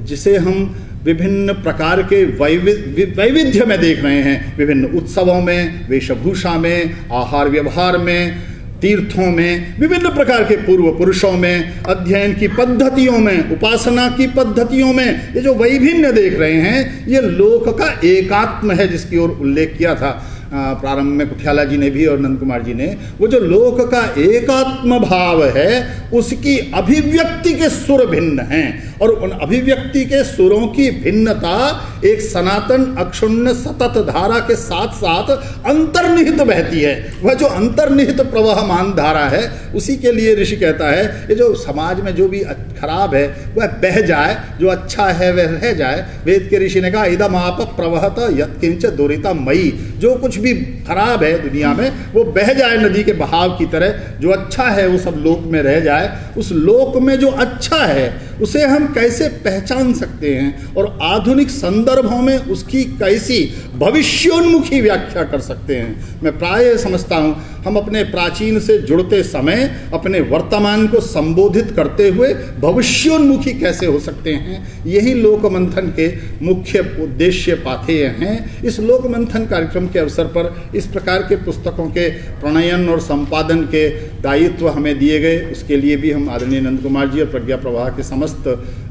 जिसे हम विभिन्न प्रकार के वैविध्य में देख रहे हैं, विभिन्न उत्सवों में, वेशभूषा में, आहार व्यवहार में, तीर्थों में, विभिन्न प्रकार के पूर्व पुरुषों में, अध्ययन की पद्धतियों में, उपासना की पद्धतियों में, ये जो वैभिन्न देख रहे हैं ये लोक का एकात्म है, जिसकी ओर उल्लेख किया था प्रारंभ में कुठियाला जी ने भी और नंद कुमार जी ने। वो जो लोक का एकात्म भाव है उसकी अभिव्यक्ति के सुर भिन्न हैं, और उन अभिव्यक्ति के सुरों की भिन्नता एक सनातन अक्षुण्ण सतत धारा के साथ साथ अंतर्निहित बहती है। वह जो अंतर्निहित प्रवहमान धारा है उसी के लिए ऋषि कहता है ये जो समाज में जो भी खराब है वह बह जाए, जो अच्छा है वह रह जाए। वेद के ऋषि ने कहा इदम आप प्रवहत यत्किंच दुरिता मई, जो कुछ भी खराब है दुनिया में वो बह जाए नदी के बहाव की तरह, जो अच्छा है वो सब लोक में रह जाए। उस लोक में जो अच्छा है उसे हम कैसे पहचान सकते हैं और आधुनिक संदर्भों में उसकी कैसी भविष्योन्मुखी व्याख्या कर सकते हैं। मैं प्राय समझता हूं हम अपने प्राचीन से जुड़ते समय अपने वर्तमान को संबोधित करते हुए भविष्योन्मुखी कैसे हो सकते हैं, यही लोक मंथन के मुख्य उद्देश्य पाथेय हैं। इस लोक मंथन कार्यक्रम के अवसर पर इस प्रकार के पुस्तकों के प्रणयन और संपादन के दायित्व हमें दिए गए, उसके लिए भी हम आदरणीय नंद कुमार जी और प्रज्ञा प्रवाह के समस्त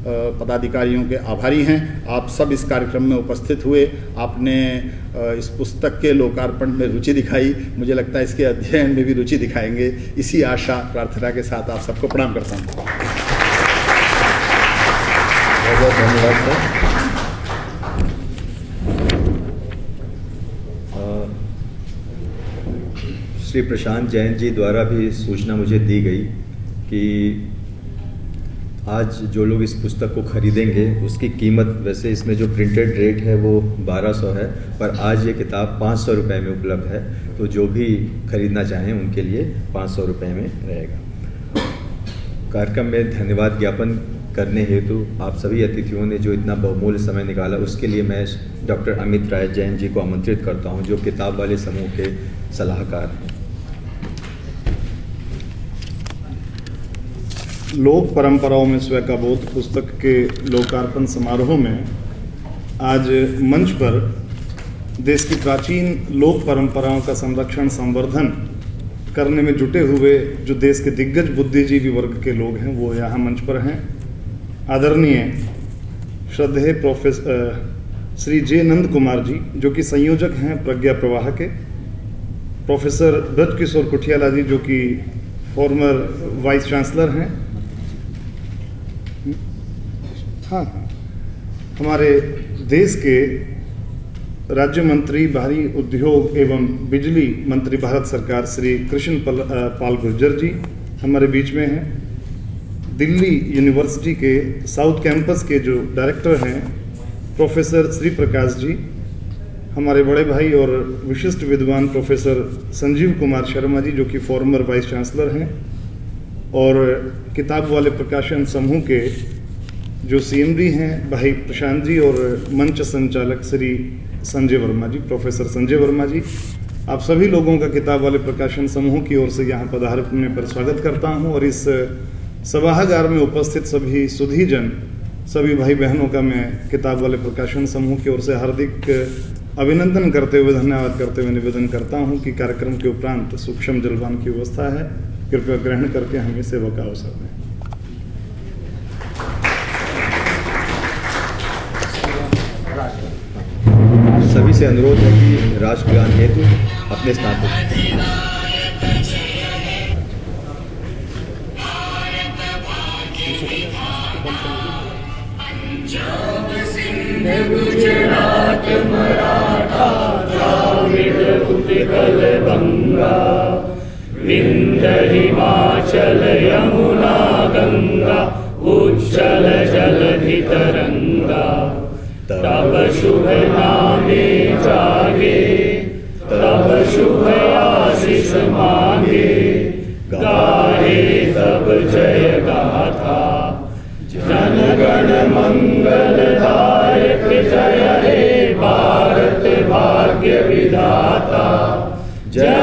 पदाधिकारियों के आभारी हैं। आप सब इस कार्यक्रम में उपस्थित हुए, आपने इस पुस्तक के लोकार्पण में रुचि दिखाई, मुझे लगता है इसके अध्ययन में भी रुचि दिखाएंगे। इसी आशा प्रार्थना के साथ आप सबको प्रणाम करता हूँ। बहुत धन्यवाद सर। श्री प्रशांत जैन जी द्वारा भी सूचना मुझे दी गई कि आज जो लोग इस पुस्तक को खरीदेंगे उसकी कीमत, वैसे इसमें जो प्रिंटेड रेट है वो 1200 है, पर आज ये किताब 500 रुपये में उपलब्ध है, तो जो भी खरीदना चाहें उनके लिए 500 रुपये में रहेगा। कार्यक्रम में धन्यवाद ज्ञापन करने हेतु आप सभी अतिथियों ने जो इतना बहुमूल्य समय निकाला उसके लिए मैं डॉक्टर अमित राय जैन जी को आमंत्रित करता हूं, जो किताब वाले समूह के सलाहकार हैं। लोक परंपराओं में स्वयं का बोध पुस्तक के लोकार्पण समारोह में आज मंच पर देश की प्राचीन लोक परंपराओं का संरक्षण संवर्धन करने में जुटे हुए जो देश के दिग्गज बुद्धिजीवी वर्ग के लोग हैं वो यहाँ मंच पर हैं। आदरणीय श्रद्धेय प्रोफेसर श्री जे नंद कुमार जी जो कि संयोजक हैं प्रज्ञा प्रवाह के, प्रोफेसर ब्रजकिशोर कुठियाला जी जो कि फॉर्मर वाइस चांसलर हैं, हाँ, हमारे देश के राज्य मंत्री भारी उद्योग एवं बिजली मंत्री भारत सरकार श्री कृष्ण पाल गुर्जर जी हमारे बीच में हैं। दिल्ली यूनिवर्सिटी के साउथ कैंपस के जो डायरेक्टर हैं प्रोफेसर श्री प्रकाश जी, हमारे बड़े भाई और विशिष्ट विद्वान प्रोफेसर संजीव कुमार शर्मा जी जो कि फॉर्मर वाइस चांसलर हैं, और किताब वाले प्रकाशन समूह के जो सीएमडी हैं भाई प्रशांत जी, और मंच संचालक श्री संजय वर्मा जी, प्रोफेसर संजय वर्मा जी, आप सभी लोगों का किताब वाले प्रकाशन समूह की ओर से यहाँ पधारने पर स्वागत करता हूँ। और इस सभागार में उपस्थित सभी सुधीजन, सभी भाई बहनों का मैं किताब वाले प्रकाशन समूह की ओर से हार्दिक अभिनंदन करते हुए, धन्यवाद करते हुए निवेदन करता हूँ कि कार्यक्रम के उपरांत सूक्ष्म जलपान की व्यवस्था है, कृपया ग्रहण करके हमें सेवा का अवसर दें। सभी से अनुरोध है कि राष्ट्रगान हेतु अपने स्थान पर गुजरात मराठा द्राविड उत्कल बंगा विंध्य हिमाचल यमुना गंगा उज्जल जलधि तरंगा, तब शुभ नामे जागे तब शुभ आशीष मांगे, गाहे तब जय गाथा जन गण मंगलदायक, जय हे भारत भाग्य विधाता, जय